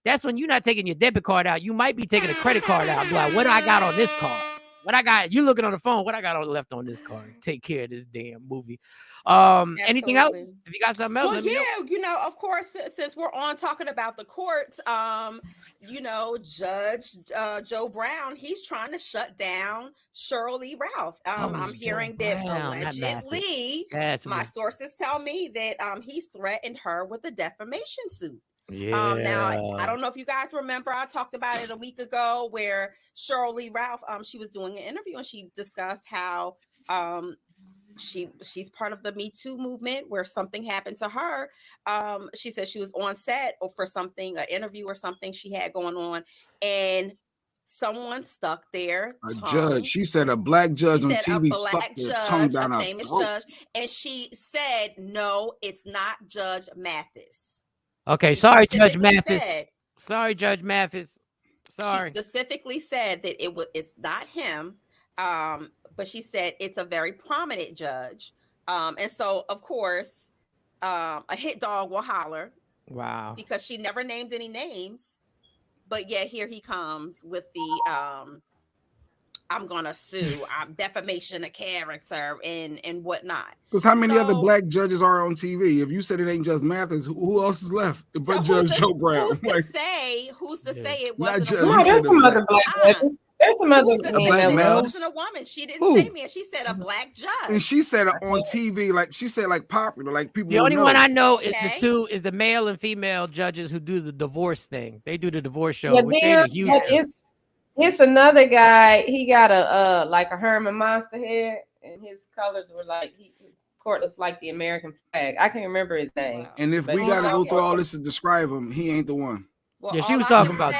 that's when you're not taking your debit card out. You might be taking a credit card out. Like, what do I got on this card? What I got? You looking on the phone? What I got on left on this card? Take care of this damn movie. Anything else? If you got something else, well, yeah, of course, since we're on talking about the courts, Judge Joe Brown, he's trying to shut down Shirley Ralph. I'm hearing that allegedly, my sources tell me that he's threatened her with a defamation suit. Yeah. Now I don't know if you guys remember, I talked about it a week ago where Shirley Ralph, she was doing an interview and she discussed how she's part of the Me Too movement where something happened to her. She said she was on set or for something, an interview or something she had going on, and someone stuck their tongue. Judge. She said a black judge on TV stuck their tongue down a her famous throat. judge, and she said, "No, it's not Judge Mathis." Okay, sorry, Judge Mathis. Sorry, Judge Mathis. Sorry. She specifically said that it's not him, but she said it's a very prominent judge. And so, of course, a hit dog will holler. Wow. Because she never named any names. But yeah, here he comes with the I'm gonna sue, defamation of character and whatnot. Because how many other black judges are on TV? If you said it ain't just Mathis, who else is left? But Judge Joe Brown. Who's to say it wasn't judge, a woman? There's some other black judges. There's some other it wasn't a woman. She didn't say man. She said a black judge. And she said it on TV, like she said, like popular, like people. The only one I know is the male and female judges who do the divorce thing. They do the divorce show. It's another guy. He got a like a Herman Monster head, and his colors were like his court looks like the American flag. I can't remember his name. And if we gotta go through all this to describe him, he ain't the one. Well, yeah, she was talking about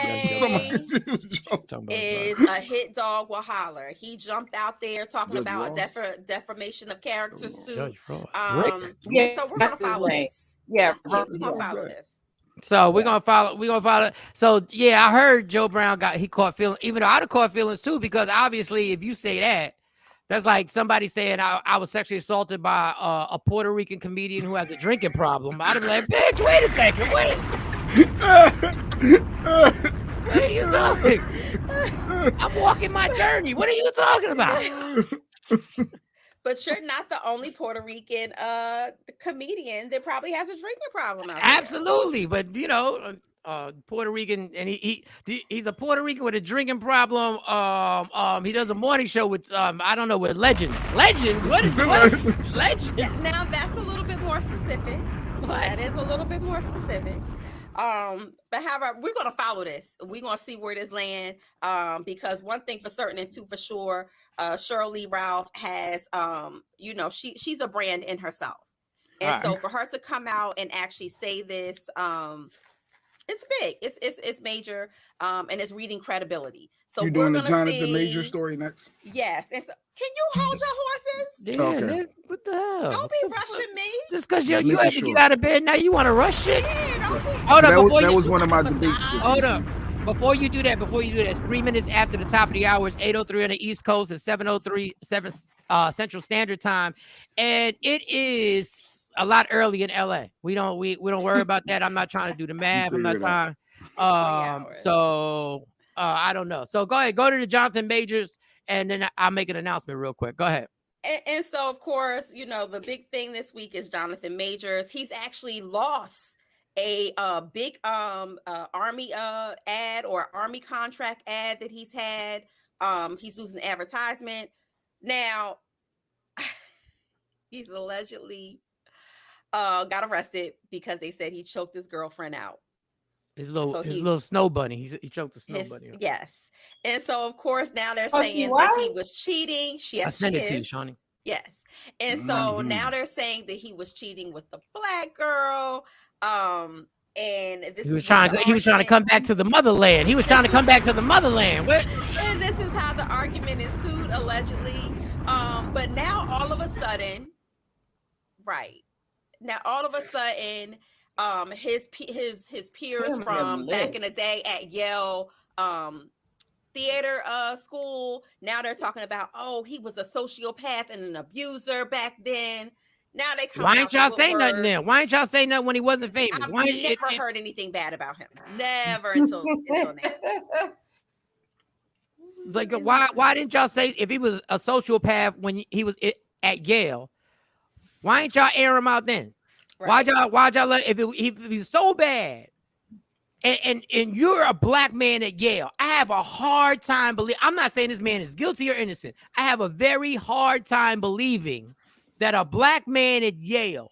is a hit dog will holler. He jumped out there talking about a defamation of character suit. So we're gonna follow this. Yeah, we're gonna follow this. So we're gonna follow. We're gonna follow. So yeah, I heard Joe Brown caught feelings. Even though I'd have caught feelings too, because obviously, if you say that, that's like somebody saying I was sexually assaulted by a Puerto Rican comedian who has a drinking problem. I'd be like, bitch, wait a second, wait. What are you talking? I'm walking my journey. What are you talking about? But you're not the only Puerto Rican comedian that probably has a drinking problem out there. Absolutely, but you know, Puerto Rican, and he's a Puerto Rican with a drinking problem. He does a morning show with I don't know, with legends. Legends? What is legends? Now that's a little bit more specific. What? That is a little bit more specific. But however, we're gonna follow this. We're gonna see where this land. Because one thing for certain and two for sure, Shirley Ralph has she's a brand in herself. And so for her to come out and actually say this, it's big, it's major, and it's reading credibility. So you're doing the Jonathan Major story next? Yes. And so, can you hold your horses? Yeah, okay. What the hell? Don't be rushing me. Just because you had to get out of bed, now you want to rush shit? Hold up, that was one of my debates. Hold up. Before you do that, it's 3 minutes after the top of the hour. It's 8:03 on the East Coast. It's 7:03 Central Standard Time, and it is a lot early in LA. We don't worry about that. I'm not trying to do the math. I'm not trying. I don't know. So go ahead, go to the Jonathan Majors, and then I'll make an announcement real quick. Go ahead. And so, of course, the big thing this week is Jonathan Majors. He's actually lost a big Army ad or Army contract ad that he's had. He's losing advertisement. Now, he's allegedly got arrested because they said he choked his girlfriend out. His little snow bunny. He choked the snow bunny. Yes. And so, of course, now they're saying that he was cheating. I sent it to you, Shawnee. Yes. And so now they're saying that he was cheating with the black girl. And he was trying to come back to the motherland. He was trying to come back to the motherland. What? And this is how the argument ensued, allegedly. But now all of a sudden, his peers from back in the day at Yale theater school, now they're talking about, he was a sociopath and an abuser back then. Now they come. Why ain't y'all say nothing then? Why ain't y'all say nothing when he wasn't famous? I've never heard anything bad about him. Never until now. Like, why didn't y'all say if he was a sociopath when he was at Yale? Why ain't y'all air him out then? Right. Why'd y'all let if he's so bad? And you're a black man at Yale. I have a hard time believing. I'm not saying this man is guilty or innocent. I have a very hard time believing that a black man at Yale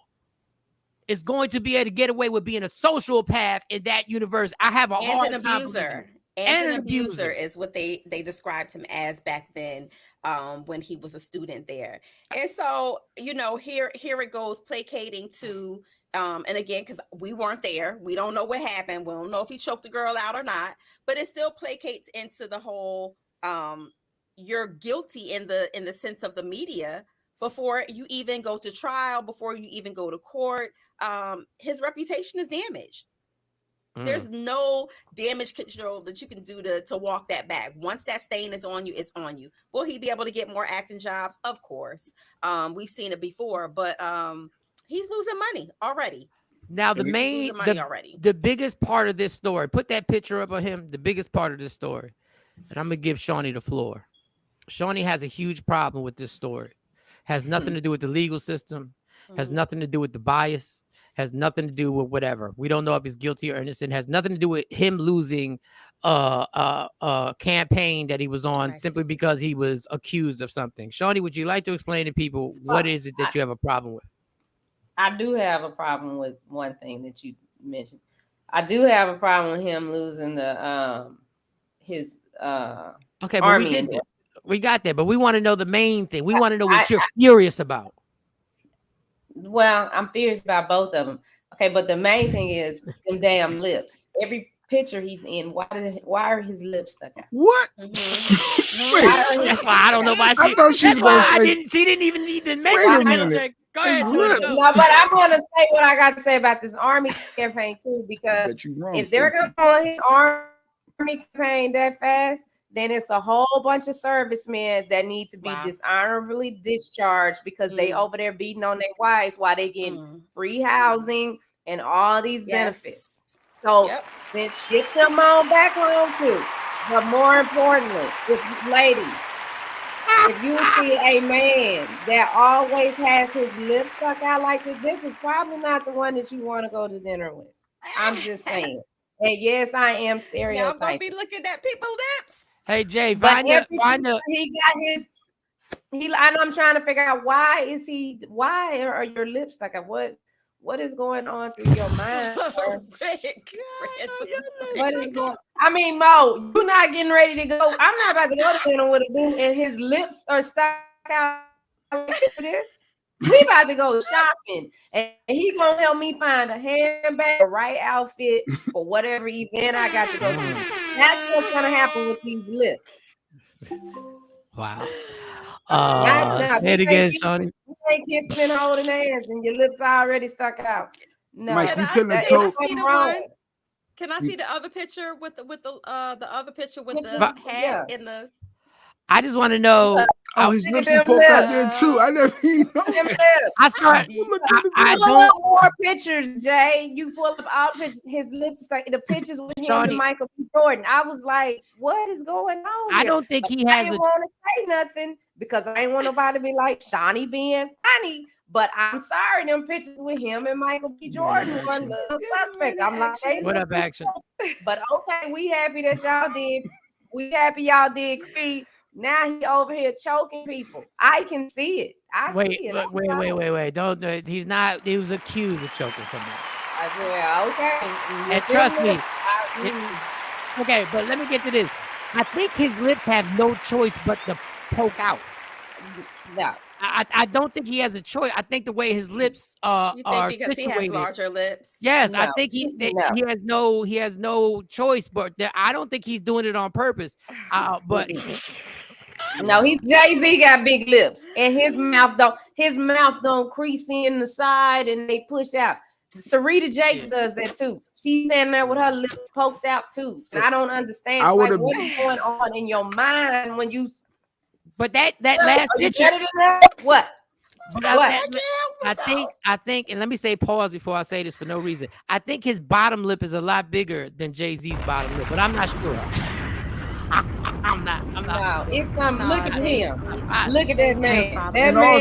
is going to be able to get away with being a sociopath in that universe. I have a hard time believing. And an abuser is what they described him as back then, when he was a student there. And so, here it goes, placating to, and again, because we weren't there, we don't know what happened. We don't know if he choked the girl out or not, but it still placates into the whole, you're guilty in the sense of the media before you even go to trial, before you even go to court. His reputation is damaged. There's no damage control that you can do to walk that back. Once that stain is on you, it's on you. Will he be able to get more acting jobs? Of course. We've seen it before, but he's losing money already. Now, the biggest part of this story, put that picture up of him, the biggest part of this story, and I'm going to give Shawnee the floor. Shawnee has a huge problem with this story. Has nothing to do with the legal system, has nothing to do with the bias, has nothing to do with whatever. We don't know if he's guilty or innocent. Has nothing to do with him losing a campaign that he was on simply because he was accused of something. Shawnee, would you like to explain to people what is it that you have a problem with? I do have a problem with one thing that you mentioned. I do have a problem with him losing the his okay, but army. We got that, but we want to know the main thing. We want to know what you're furious about. Well, I'm furious about both of them. Okay, but the main thing is them damn lips. Every picture he's in, why are his lips stuck out? What? That's why I don't know why she. I thought she was going to say. She didn't even need to mention. Wait a minute. Go ahead, lips. Shorty. No, but I want to say what I got to say about this army campaign too, because Bet you wrong, if they're Stacey. going to hit army campaign that fast, then it's a whole bunch of servicemen that need to be dishonorably discharged because they over there beating on their wives while they getting free housing and all these benefits. So since ship them on back home too. But more importantly, ladies, if you see a man that always has his lips stuck out like this is probably not the one that you want to go to dinner with. I'm just saying. And yes, I am stereotyping. Y'all gonna be looking at people's lips. Hey Jay, But find the. he got his. I know I'm trying to figure out why are your lips stuck out? What is going on through your mind? What is going? I mean, Mo, you're not getting ready to go. I'm not about to go to dinner with a dude and his lips are stuck out like this. We about to go shopping, and he's gonna help me find a handbag, the right outfit for whatever event I got to go to. That's what's gonna happen with these lips. Wow. Say it again, Shawnee. You ain't kissing and holding hands, and your lips are already stuck out. No, Mike, you couldn't have told. Can I see the other picture with the other picture with the hat in the? I just want to know. Oh, his lips is poked out there too. I never even know. I saw. I don't more pictures, Jay. You pull up all pictures. His lips is like the pictures with him Shawnee. and Michael B. Jordan. I was like, what is going on? I don't think he has. I didn't want to say nothing because I didn't want nobody to be like Shawnee being funny. But I'm sorry, them pictures with him and Michael B. Jordan were the suspect. I'm like, hey, what up, action? But okay, we happy that y'all did. We happy y'all did Creed. Now he over here choking people. I can see it. Wait, see it. Wait. Don't. He's not. He was accused of choking someone. Yeah, okay. And trust me. Okay, but let me get to this. I think his lips have no choice but to poke out. No. I don't think he has a choice. I think the way his lips are because situated. he has larger lips. Yes, No. I think he has no choice, but I don't think he's doing it on purpose. But no, Jay-Z got big lips, and his mouth don't crease in the side, and they push out. Sarita Jakes does that too. She's standing there with her lips poked out too. And I don't understand. What is going on in your mind when you? But that last picture. What? I think, and let me say pause before I say this for no reason. I think his bottom lip is a lot bigger than Jay-Z's bottom lip, but I'm not sure. I'm not. No, it's something. Look at him. Look at that man. In all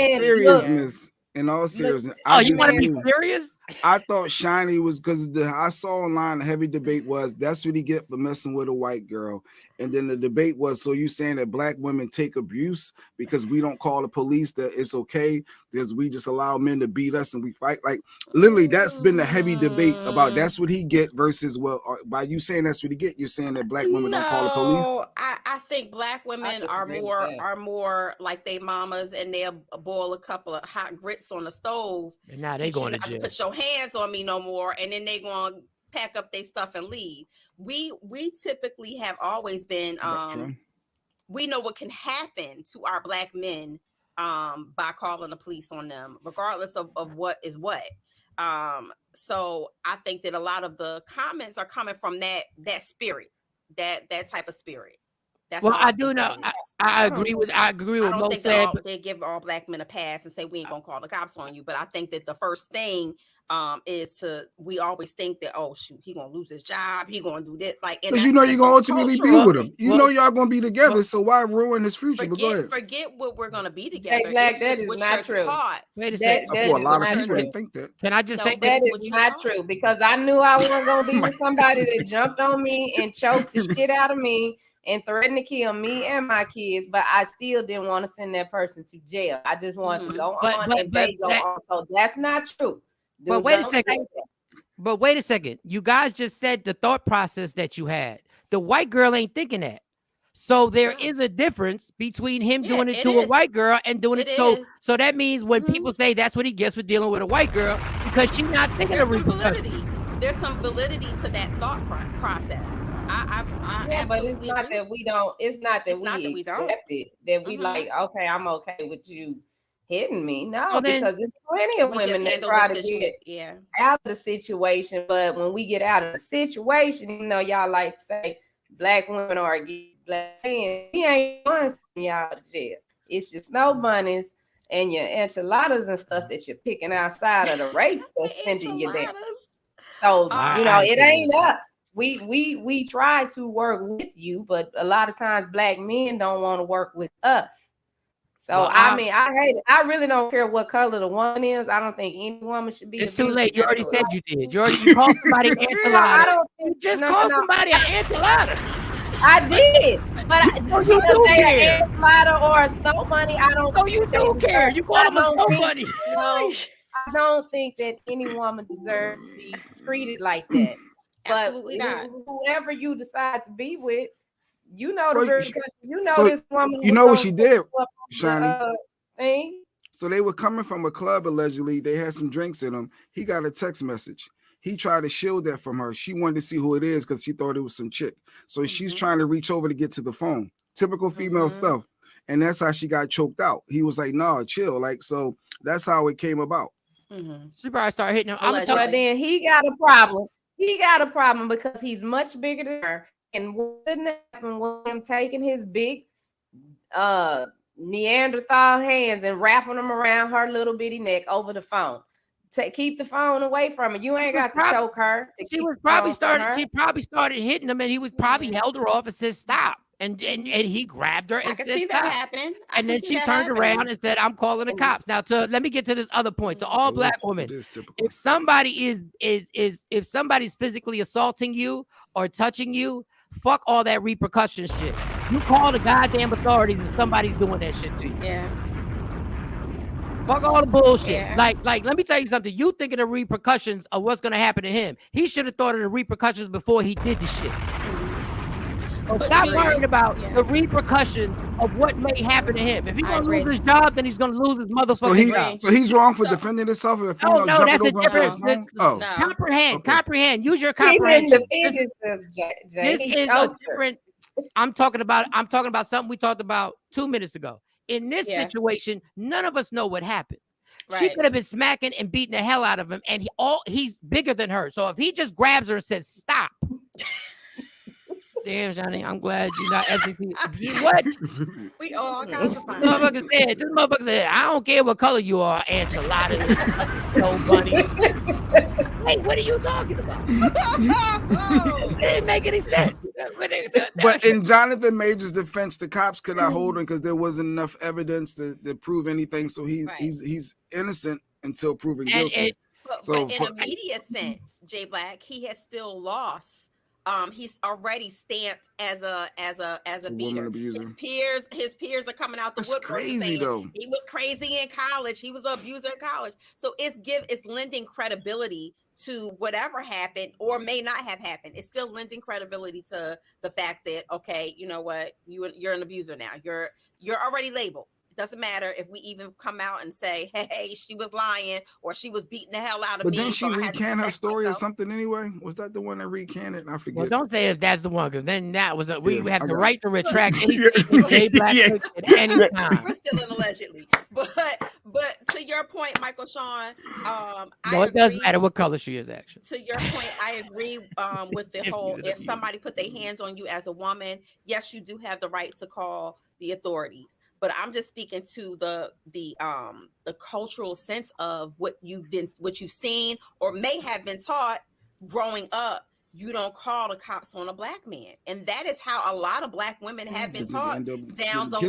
seriousness. Oh, you want to be serious? I thought Shiny was because I saw online the heavy debate was that's what he get for messing with a white girl. And then the debate was, so you saying that black women take abuse because we don't call the police, that it's okay because we just allow men to beat us and we fight? Like literally that's been the heavy debate about that's what he get versus, well, by you saying that's what he get, you're saying that black women don't call the police? I think black women are more like they mamas, and they'll boil a couple of hot grits on the stove. And now they going to jail. Put your hands on me no more, and then they gonna pack up their stuff and leave. We typically have always been we know what can happen to our black men by calling the police on them, regardless of what is what. So I think that a lot of the comments are coming from that spirit, that type of spirit. That's well, I do know. I agree with. I agree with Mo said. They give all black men a pass and say we ain't gonna call the cops on you. But I think that the first thing is we always think that, oh shoot, he gonna lose his job, he gonna do this, like, because you know you're gonna ultimately be with him. You know y'all gonna be together, so why ruin his future? But go ahead. Forget what we're gonna be together. Black, that is not true. Wait a second. A lot of people think that. Can I just say that is not true? Because I knew I wasn't gonna be with somebody that jumped on me and choked the shit out of me and threatened to kill me and my kids, but I still didn't want to send that person to jail. I just wanted to go on and they go on. So that's not true. But wait a second. But wait a second. You guys just said the thought process that you had. The white girl ain't thinking that. So there is a difference between him doing it to a white girl and doing it. So that means when people say that's what he gets for dealing with a white girl, because she's not thinking of validity. There's some validity to that thought process. But it's not that we don't. It's not that we accept it. That we like. Okay, I'm okay with you hitting me. No, So then, because there's plenty of women that try to get out of the situation. But when we get out of the situation, you know, y'all like to say black women are against black men. We ain't going to send y'all to jail. It's just snow bunnies and your enchiladas and stuff that you're picking outside of the race that's sending you there. So, you know, it ain't us. We try to work with you, but a lot of times black men don't want to work with us. So well, I mean, I hate it. I really don't care what color the woman is. I don't think any woman should be. It's too late. You already said you did. You called somebody an enchilada. You just called somebody an enchilada. I did, but you do say an enchilada or a snow bunny. I don't. Oh, you do care. You call them a snow bunny. No, I don't think that any woman deserves to be treated like that. But absolutely not. Whoever you decide to be with. You know the so this woman. You know what she did, Shawnee? Thing. So they were coming from a club allegedly. They had some drinks in them. He got a text message. He tried to shield that from her. She wanted to see who it is because she thought it was some chick. So she's trying to reach over to get to the phone. Typical female stuff. And that's how she got choked out. He was like, "Nah, chill." Like, so that's how it came about. She probably started hitting him. But then he got a problem. He got a problem because he's much bigger than her. And what didn't happen with him taking his big Neanderthal hands and wrapping them around her little bitty neck over the phone. Keep the phone away from her. You ain't got to choke her. She probably started hitting him, and he was probably held her off and said stop. And he grabbed her and I can said see stop. that happen. And then she turned around and said, "I'm calling the cops." Now, let me get to this other point. To all black women, if somebody if somebody's physically assaulting you or touching you, fuck all that repercussion shit. You call the goddamn authorities if somebody's doing that shit to you. Yeah. Fuck all the bullshit. Yeah. Like, let me tell you something. You thinking the repercussions of what's gonna happen to him. He should have thought of the repercussions before he did the shit. So stop worrying about the repercussions of what may happen to him. If he's gonna lose his job, then he's gonna lose his motherfucking job. So he's wrong for defending himself. No, that's a different. Comprehend. Use your comprehension. This is a different. I'm talking about something we talked about 2 minutes ago. In this situation, none of us know what happened. Right. She could have been smacking and beating the hell out of him, and he's bigger than her. So if he just grabs her and says stop. Damn, Johnny, I'm glad you're not SEC. What? We all kinds of fun. This motherfucker said, I don't care what color you are, enchilada. So funny. Hey, what are you talking about? It didn't make any sense. But in Jonathan Major's defense, the cops could not hold him because there wasn't enough evidence to prove anything. So he's innocent until proven guilty. But in a media sense, Jay Black, he has still lost. He's already stamped as a beater. His peers are coming out the woodwork. Crazy though. He was crazy in college. He was an abuser in college. So it's lending credibility to whatever happened or may not have happened. It's still lending credibility to the fact that, okay, you know what, you're an abuser now. You're already labeled. It doesn't matter if we even come out and say, hey, she was lying or she was beating the hell out of me. But didn't she recant her story or something anyway? Was that the one that recanted? I forget. Well, don't say if that's the one, because then that was we have the right to retract any statement Jay Black makes at any time. We're still in allegedly. But to your point, Michael Shawn, it doesn't matter what color she is, actually. To your point, I agree with the whole, if somebody put their hands on you as a woman, yes, you do have the right to call the authorities. But I'm just speaking to the cultural sense of what you've seen or may have been taught growing up. You don't call the cops on a black man, and that is how a lot of black women have been taught down the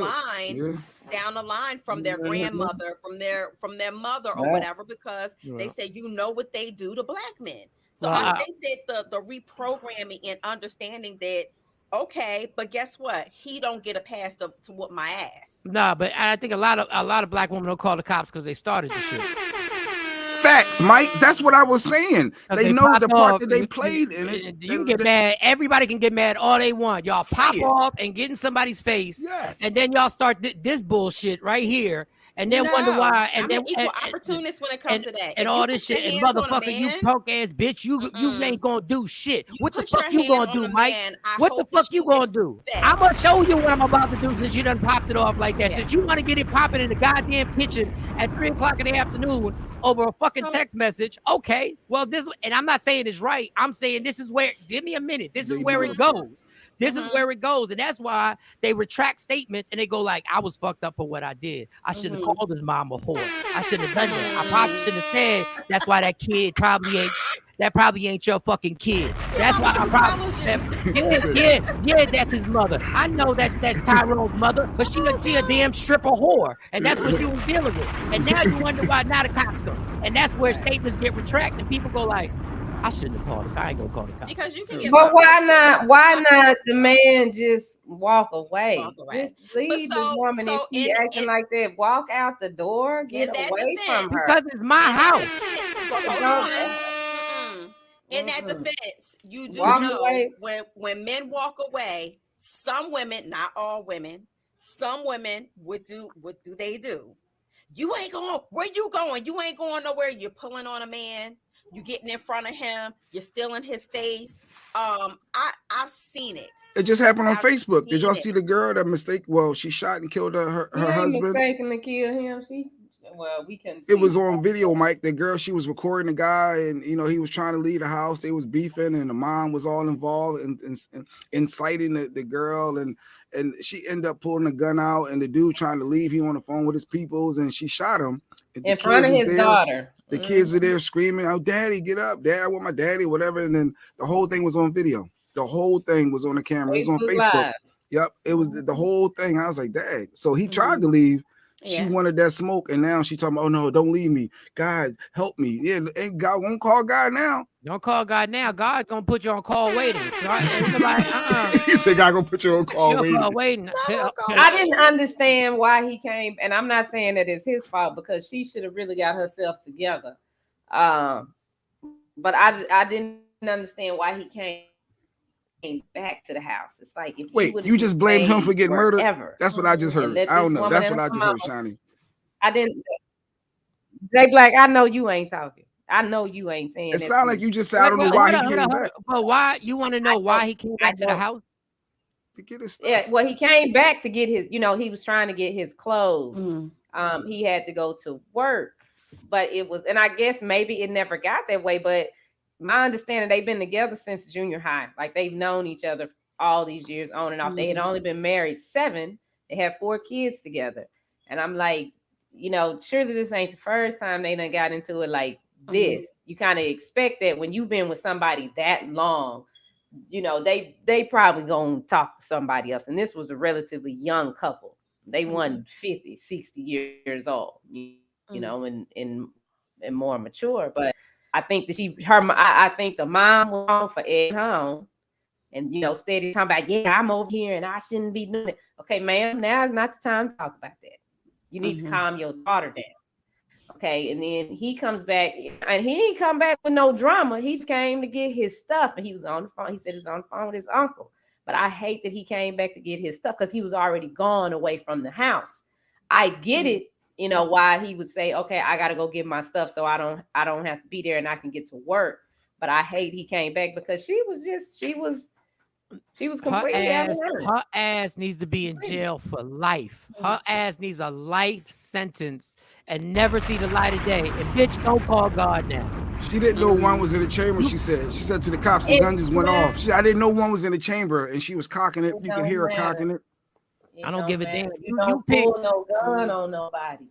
line from their grandmother, from their mother or whatever, because they say you know what they do to black men. So I think that the reprogramming and understanding that. Okay, but guess what? He don't get a pass to whoop my ass. Nah, but I think a lot of black women don't call the cops because they started the shit. Facts, Mike. That's what I was saying. They know the part that they played in it. You can get mad. Everybody can get mad all they want. Y'all pop off and get in somebody's face. Yes. And then y'all start this bullshit right here. and then wonder why. And I'm then an equal opportunist when it comes to that. And If all you this put your shit. And hands on a motherfucker, you man, punk ass bitch, you ain't gonna do shit. you What the put fuck your you hand gonna on do, a Mike? man, I What the hope fuck that you you gonna do? expect. I'm gonna show you what I'm about to do since you done popped it off like that. Yeah. Since you want to get it popping in the goddamn kitchen at 3 o'clock in the afternoon over a fucking text message. Okay, well, this, and I'm not saying it's right. I'm saying this is where, give me a minute. This is where it goes. This is where it goes. And that's why they retract statements and they go like, I was fucked up for what I did. I shouldn't have called his mom a whore. I shouldn't have done that. I probably shouldn't have said that's why that kid probably ain't your fucking kid. That's why I probably that's his mother. I know that's Tyrone's mother, but she a damn stripper whore, and that's what you was dealing with. And now you wonder why now the cops come, and that's where statements get retracted. And people go like, I shouldn't have called the cops. I ain't gonna call the cops. Because you can get. But why not? Why not the man just walk away? Just leave the woman if she acting like that. Walk out the door. Get away from her. Because it's my house. In that defense, you do Walk know away. when men walk away, some women, not all women, some women would do what do they do? You ain't going, where you going? You ain't going nowhere. You're pulling on a man, you getting in front of him, you're still in his face. I've seen it. It just happened on Facebook. Did y'all see the girl that mistake? Well, she shot and killed her husband. Mistakenly killed him. Well, we can. It was on video, Mike. The girl, she was recording the guy, and he was trying to leave the house. They was beefing, and the mom was all involved and inciting the girl, and she ended up pulling the gun out, and the dude trying to leave. He on the phone with his peoples, and she shot him in front of his daughter. The kids are there screaming, "Oh, daddy, get up! Dad, I want my daddy!" Whatever. And then the whole thing was on video. The whole thing was on the camera. It was on Facebook. Live. Yep, it was the whole thing. I was like, "Dang!" So he tried to leave. She wanted that smoke, and now she talking about, "Oh no, don't leave me, God, help me." Yeah, and God won't call God now. Don't call God now. God's gonna put you on call waiting. He said, "God gonna put you on call waiting." I didn't understand why he came, and I'm not saying that it's his fault because she should have really got herself together. But I didn't understand why he came back to the house. It's like, if you just blame him for getting murdered. That's what I just heard. I don't know. That's what I just heard, Shawnee. I didn't. Jay Black, I know you ain't talking. I know you ain't saying it. It sounds like you just said, I don't know why he came back. But why you want to know why he came back to the house? To get his stuff. Yeah, well, he came back to get his, he was trying to get his clothes. He had to go to work, but it was, and I guess maybe it never got that way, but my understanding, they've been together since junior high. Like, they've known each other all these years on and off. They had only been married 7. They had 4 kids together. And I'm like, surely this ain't the first time they done got into it like this. You kind of expect that when you've been with somebody that long, they probably gonna talk to somebody else. And this was a relatively young couple. They weren't 50, 60 years old, and more mature. But I think that I think the mom was wrong for egging her on, and steady talking about, yeah, I'm over here and I shouldn't be doing it. Okay, ma'am, now is not the time to talk about that. You need to calm your daughter down. Okay, and then he comes back, and he didn't come back with no drama. He just came to get his stuff, and he was on the phone. He said he was on the phone with his uncle. But I hate that he came back to get his stuff because he was already gone away from the house. I get it. Why he would say, okay, I got to go get my stuff so I don't have to be there and I can get to work. But I hate he came back because she was completely her ass needs to be in jail for life. Her ass needs a life sentence and never see the light of day. And bitch, don't call God now. She didn't know one was in the chamber. She said to the cops, the gun just went off. I didn't know one was in the chamber, and she was cocking it. You can hear her cocking it. I don't give a damn. You don't pull no gun on nobody.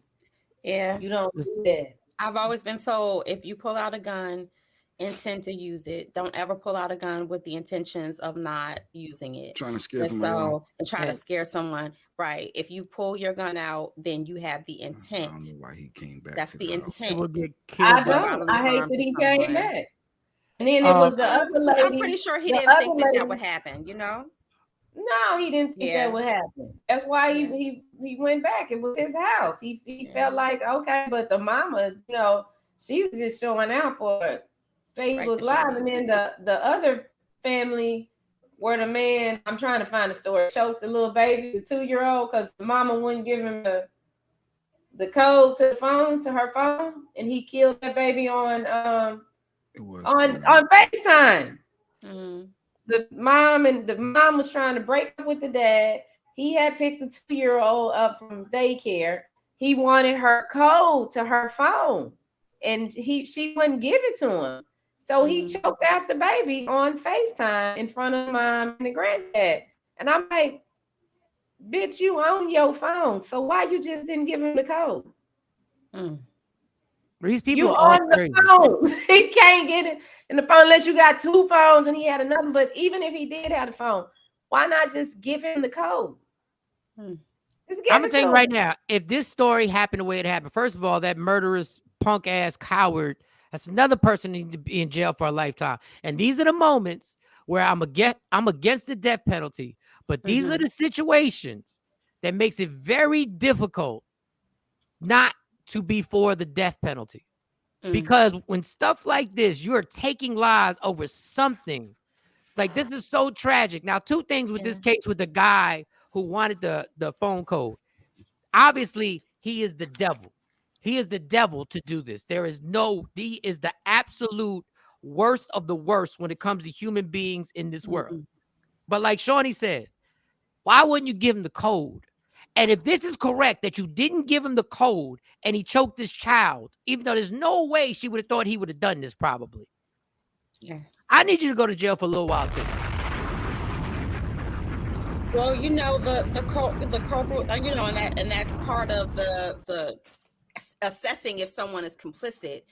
Yeah, you don't do that. I've always been told, if you pull out a gun, intend to use it. Don't ever pull out a gun with the intentions of not using it. Trying to scare someone. And trying to scare someone. Right. If you pull your gun out, then you have the intent. I don't know why he came back. That's the intent. I don't. I hate that he came back. And then it was the other lady. I'm pretty sure he didn't think that would happen, No, he didn't think that would happen. That's why he went back. It was his house. He felt like, okay, but the mama, she was just showing out for it. Faith was live, and then the other family where the man, I'm trying to find the story, choked the little baby, the 2-year-old, because the mama wouldn't give him the code to the phone, to her phone, and he killed that baby on FaceTime. The mom was trying to break up with the dad. He had picked the 2-year-old up from daycare. He wanted her code to her phone, and she wouldn't give it to him. So he choked out the baby on FaceTime in front of mom and the granddad. And I'm like, bitch, you own your phone. So why you just didn't give him the code? These people You are on the crazy. phone. He can't get it in the phone unless you got 2 phones and he had another. But even if he did have the phone, why not just give him the code? Just give I'm gonna it tell to you right him. now, if this story happened the way it happened, first of all, that murderous punk ass coward, that's another person needs to be in jail for a lifetime. And these are the moments where I'm against the death penalty, but these are the situations that makes it very difficult not to be for the death penalty. Because when stuff like this, you're taking lives over something. Like, this is so tragic. Now, 2 things with this case with the guy who wanted the phone code. Obviously, he is the devil. He is the devil to do this. He is the absolute worst of the worst when it comes to human beings in this world. But like Shawnee said, why wouldn't you give him the code? And if this is correct, that you didn't give him the code and he choked this child, even though there's no way she would have thought he would have done this probably. Yeah. I need you to go to jail for a little while too. Well, you know, the corporal, you know, and that's part of the assessing if someone is complicit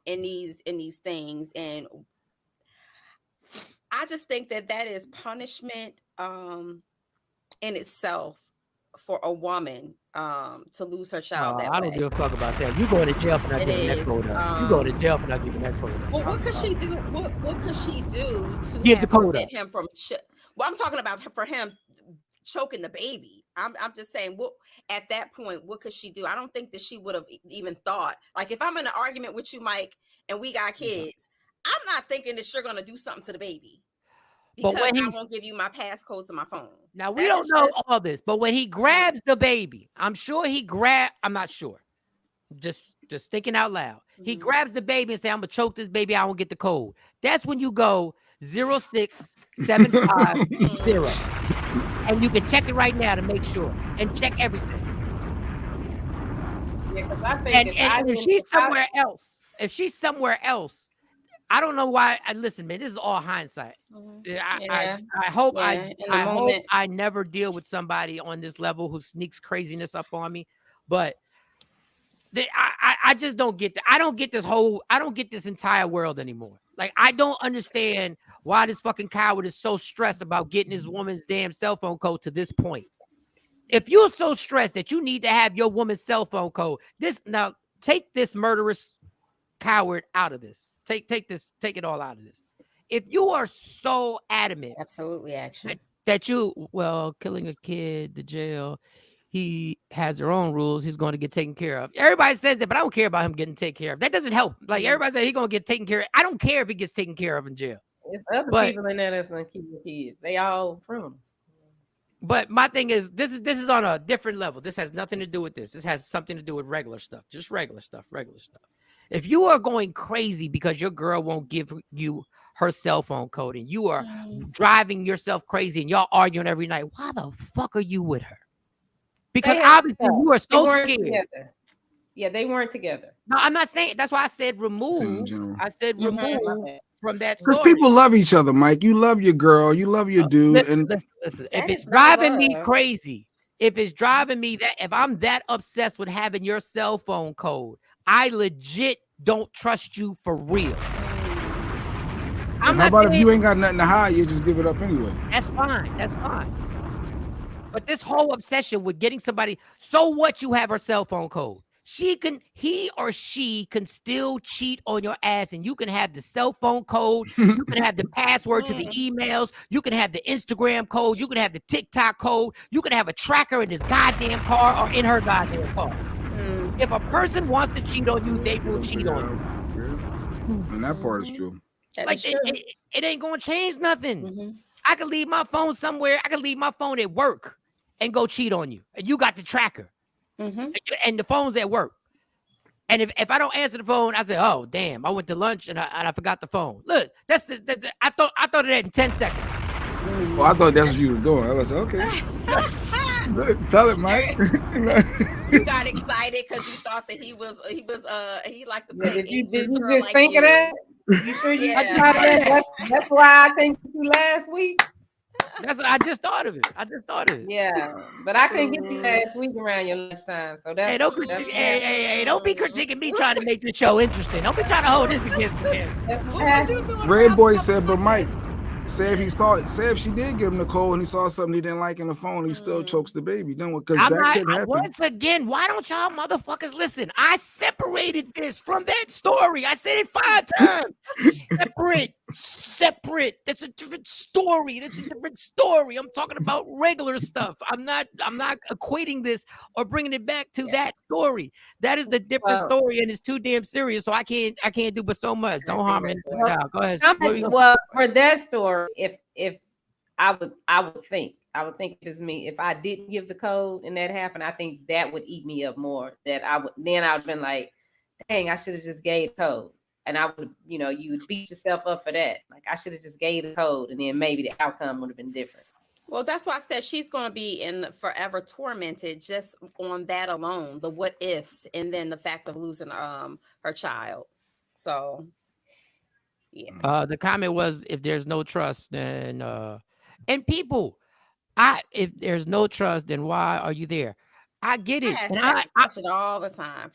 in these things. And I just think that is punishment in itself for a woman to lose her child that way. I don't give a fuck about that. You going to jail for not giving that code up. You going to jail for not giving that code up. Well, what could she do? What could she do to give the code up? Him from? Well, I'm talking about for him choking the baby. I'm just saying, what at that point, what could she do? I don't think that she would have even thought. Like, if I'm in an argument with you, Mike, and we got kids, I'm not thinking that you're going to do something to the baby. Because I won't give you my passcodes to my phone. Now, we don't know all this, but when he grabs the baby, I'm not sure. Just thinking out loud. He grabs the baby and say, I'm going to choke this baby. I won't get the code. That's when you go 06750. And you can check it right now to make sure. And check everything. Yeah, because I think and if she's somewhere else, I don't know why. Listen, man, this is all hindsight. I hope I never deal with somebody on this level who sneaks craziness up on me. But I just don't get that. I don't get this entire world anymore. Like, I don't understand why this fucking coward is so stressed about getting his woman's damn cell phone code to this point. If you're so stressed that you need to have your woman's cell phone code, take this murderous coward out of this. Take it all out of this. If you are so adamant, absolutely, actually, that killing a kid, the jail, he has their own rules. He's going to get taken care of. Everybody says that, but I don't care about him getting taken care of. That doesn't help. Like, everybody says he's going to get taken care of. I don't care if he gets taken care of in jail. It's other people in there that's going to keep the kids. They all criminals. But my thing is, this is on a different level. This has nothing to do with this. This has something to do with regular stuff. Just regular stuff. If you are going crazy because your girl won't give you her cell phone code and you are driving yourself crazy and y'all arguing every night, why the fuck are you with her? Because obviously you are so scared. Together. Yeah, they weren't together. No, I'm not saying. That's why I said remove. I said remove from that story. Because people love each other, Mike. You love your girl. You love your dude. Listen. If it's driving me crazy, if I'm that obsessed with having your cell phone code, I legit don't trust you for real. How about if you ain't got nothing to hide, you just give it up anyway? That's fine. But this whole obsession with getting somebody, so what, you have her cell phone code. He or she can still cheat on your ass, and you can have the cell phone code, you can have the password to the emails, you can have the Instagram code, you can have the TikTok code, you can have a tracker in his goddamn car or in her goddamn car. If a person wants to cheat on you, they will cheat on you. And that part is true. Like, it ain't gonna change nothing. I could leave my phone somewhere. I could leave my phone at work and go cheat on you, and you got the tracker. and the phone's at work. And if I don't answer the phone, I say, "Oh, damn, I went to lunch and I forgot the phone." Look, that's I thought of that in 10 seconds. Well, I thought that's what you were doing. I was like, okay. Tell it, Mike. You got excited because you thought that he liked to play. Did you just think of that? You sure you thought of that? That's why I think you last week. I just thought of it. Yeah, but I couldn't get you last week around your lunchtime. So that's don't be critiquing me trying to make the show interesting. Don't be trying to hold this against me. Red Boy said, but Mike, say if she did give him the code and he saw something he didn't like in the phone, he still chokes the baby. Then because that could happen. Once again, why don't y'all motherfuckers listen? I separated this from that story. I said it 5 times. Separate. That's a different story. I'm talking about regular stuff. I'm not equating this or bringing it back to that story. That is the different story, and it's too damn serious. So I can't do but so much. Don't harm it. Go ahead. Well, for that story, if I would think if it's me, if I didn't give the code and that happened, I think that would eat me up more. That I would have been like, dang, I should have just gave the code. And I would, you would beat yourself up for that. Like, I should have just gave the code, and then maybe the outcome would have been different. Well, that's why I said she's going to be forever tormented just on that alone, the what ifs, and then the fact of losing her child. So, yeah. The comment was, if there's no trust, then and people, if there's no trust, then why are you there? I get it. Yes, and I it all the time.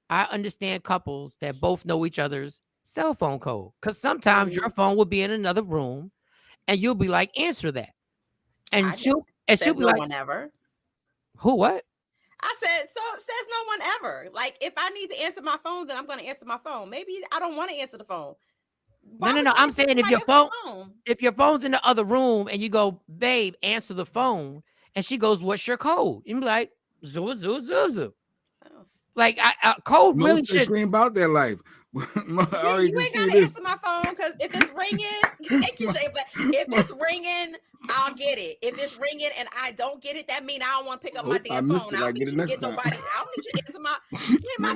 I understand couples that both know each other's cell phone code, because sometimes your phone will be in another room and you'll be like, answer that. And she'll be like, one ever. Who, what? I said, so says no one ever. Like, if I need to answer my phone, then I'm going to answer my phone. Maybe I don't want to answer the phone. No. I'm saying if your phone's in the other room and you go, babe, answer the phone, and she goes, what's your code? And be like, zoo, zoo, zoo, zoo. Like, code Most really should dream about their life. You ain't gotta answer my phone, because if it's ringing, thank you, Shay, but if it's ringing, I'll get it. If it's ringing and I don't get it, that means I don't want to pick up my damn phone. I don't need you to get nobody. I don't need you to answer my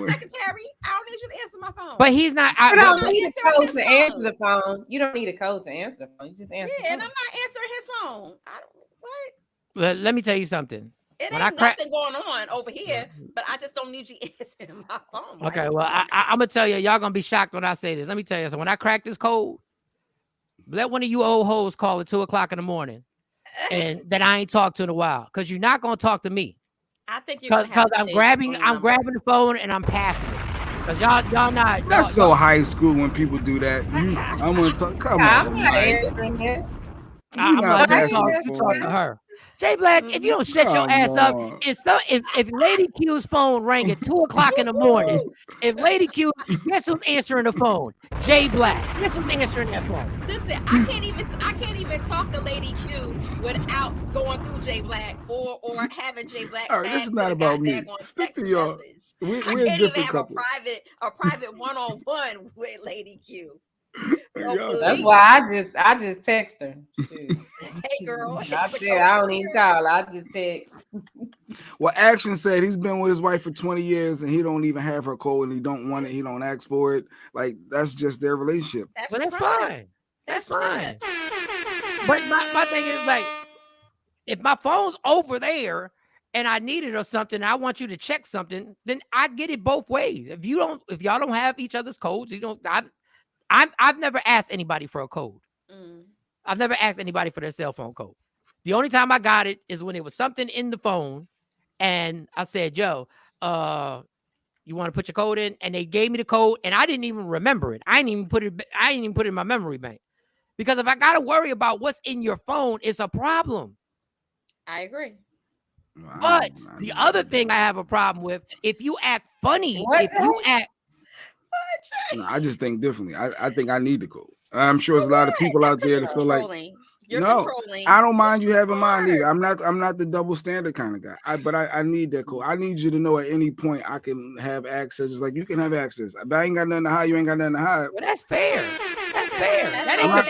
secretary. I don't need you to answer my phone. But he's not. You don't need a code to answer the phone. You don't need a code to answer the phone. You just answer. Yeah, and I'm not answering his phone. What? Let me tell you something. It ain't nothing going on over here, but I just don't need you answering my phone. Right? Okay, well, I'm gonna tell you, y'all gonna be shocked when I say this. Let me tell you, so when I crack this code, let one of you old hoes call at 2:00 in the morning, and that I ain't talked to in a while, because you're not gonna talk to me. I think you're because I'm grabbing the phone and I'm passing it. Because y'all not. That's so high school when people do that. I'm gonna talk. Come on, I'm not answering it. I'm gonna talk to her. Jay Black, if you don't shut your ass up, if Lady Q's phone rang at 2:00 in the morning, if Lady Q, guess who's answering the phone? Jay Black. Guess who's answering that phone? Listen, I can't even talk to Lady Q without going through Jay Black or having Jay Black. All right, this is not about me. Stick to your. We're can't even have a private one-on-one with Lady Q. So that's why I just text her. Hey girl, I said I don't even call. I just text. Well, Action said he's been with his wife for 20 years and he don't even have her code and he don't want it. He don't ask for it. Like, that's just their relationship. That's fine. That's fine. But my thing is, like, if my phone's over there and I need it or something, I want you to check something, then I get it both ways. If y'all don't have each other's codes, I've never asked anybody for a code. I've never asked anybody for their cell phone code. The only time I got it is when it was something in the phone and I said, yo, you want to put your code in? And they gave me the code and I didn't even remember it. I didn't even put it in my memory bank. Because if I got to worry about what's in your phone, it's a problem. I agree. But the other thing I have a problem with, if you act funny, I just think differently. I think I need the code. I'm sure there's a lot of people out there that feel like controlling. I don't mind you having mine either. I'm not the double standard kind of guy. But I need that code. I need you to know at any point I can have access. It's like you can have access. But I ain't got nothing to hide. You ain't got nothing to hide. Well, that's fair. fair.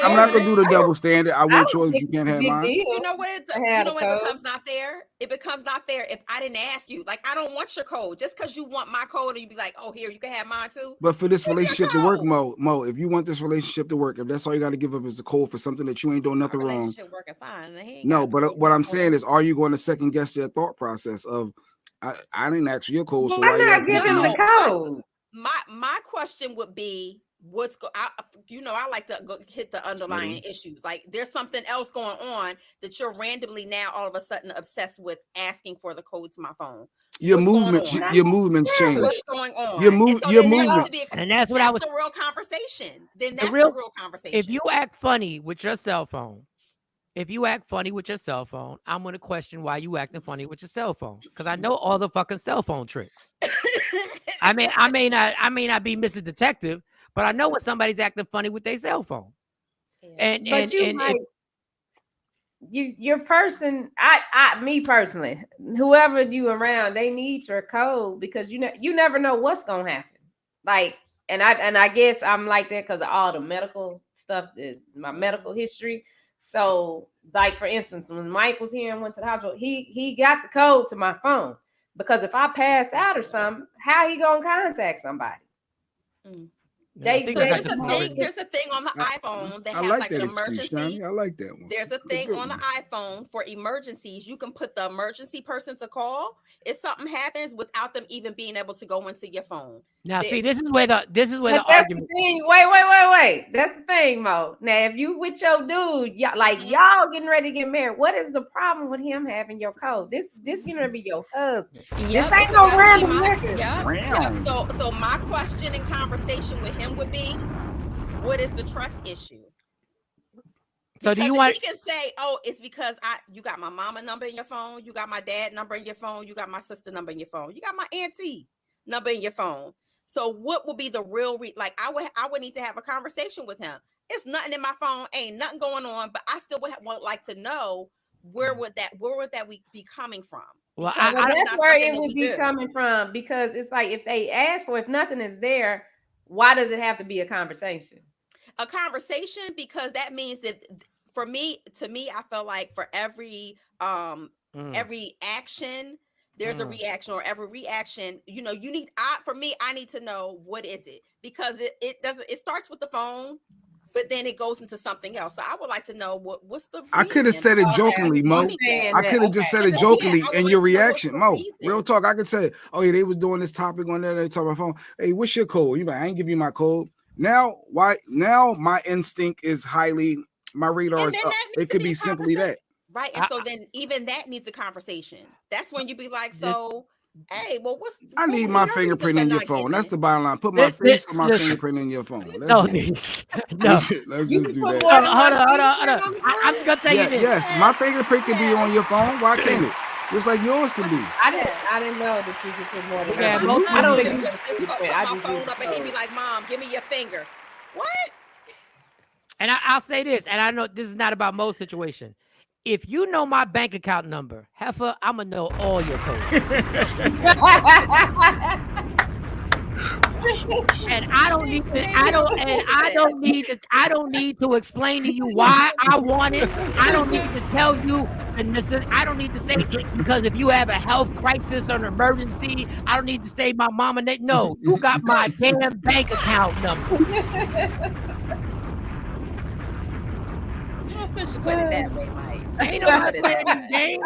I'm not gonna do the double standard. I want yours, but you can't have mine. You know what? It becomes not fair. It becomes not fair if I didn't ask you. Like, I don't want your code just because you want my code, and you be like, "Oh, here, you can have mine too." But for this relationship to work, Mo, if you want this relationship to work, if that's all you got to give up is the code for something that you ain't doing nothing wrong. Working fine. No, but what I'm saying is, are you going to second guess their thought process of, I didn't ask for your code, so why not give him the code? My question would be, I like to go hit the underlying issues. Like, there's something else going on that you're randomly now all of a sudden obsessed with asking for the code to my phone. Your movements change. What's going on? Your movements, and that's what I was. The real conversation. Then that's the real conversation. If you act funny with your cell phone, I'm going to question why you acting funny with your cell phone, because I know all the fucking cell phone tricks. I may not be Mrs. Detective, but I know when somebody's acting funny with their cell phone. Your person, me personally, whoever you around, they need your code, because you never know what's gonna happen. Like, and I guess I'm like that because of all the medical stuff, my medical history. So, like, for instance, when Mike was here and went to the hospital, he got the code to my phone, because if I pass out or something, how he gonna contact somebody? There's a thing on the iPhone that has like an emergency. I like that one. There's a thing on the iPhone for emergencies. You can put the emergency person to call if something happens without them even being able to go into your phone. Now, see, this is where the argument. The thing. Wait. That's the thing, Mo. Now, if you with your dude, y'all getting ready to get married, what is the problem with him having your code? This getting ready to be your husband. This ain't no random nigga. So my question and conversation with him would be, what is the trust issue? So because do you want? He can say, "Oh, it's because you got my mama number in your phone, you got my dad number in your phone, you got my sister number in your phone, you got my auntie number in your phone." So what would be the real I would need to have a conversation with him. It's nothing in my phone, ain't nothing going on, but I still would like to know where would that be coming from. Well, that's where it would be coming from, because it's like, if they ask for, if nothing is there, why does it have to be a conversation? A conversation, because that means that to me, I feel like for every action, there's a reaction, or every reaction, you need. I need to know, what is it, because it starts with the phone, but then it goes into something else. So I would like to know what's the reason. I could have said it jokingly, Mo. I could have just said it jokingly, and your reaction, Mo. Real talk. I could say, "Oh yeah, they was doing this topic on there. They talk about phone. Hey, what's your code?" You like, "I ain't give you my code." Now, why? Now my instinct is my radar is up. It could be simply that. Right. And so then even that needs a conversation. That's when you be like, so, hey, well, I need my fingerprint in your phone. That's the bottom line. Put my face or my fingerprint in your phone. Let's just do that. Hold on. I'm just going to tell you this. Yes, my fingerprint can be on your phone. Why can't it? Just like yours can be. I didn't know that you could put more than that. I don't think you can put my phone up and he'd be like, "Mom, give me your finger." What? And I'll say this, and I know this is not about Mo's situation. If you know my bank account number, heifer, I'm gonna know all your codes. And I don't need to explain to you why I want it. I don't need to tell you I don't need to say it, because if you have a health crisis or an emergency, I don't need to say my mama. No, you got my damn bank account number. Since you put it that way, Mike. Ain't nobody playing these games.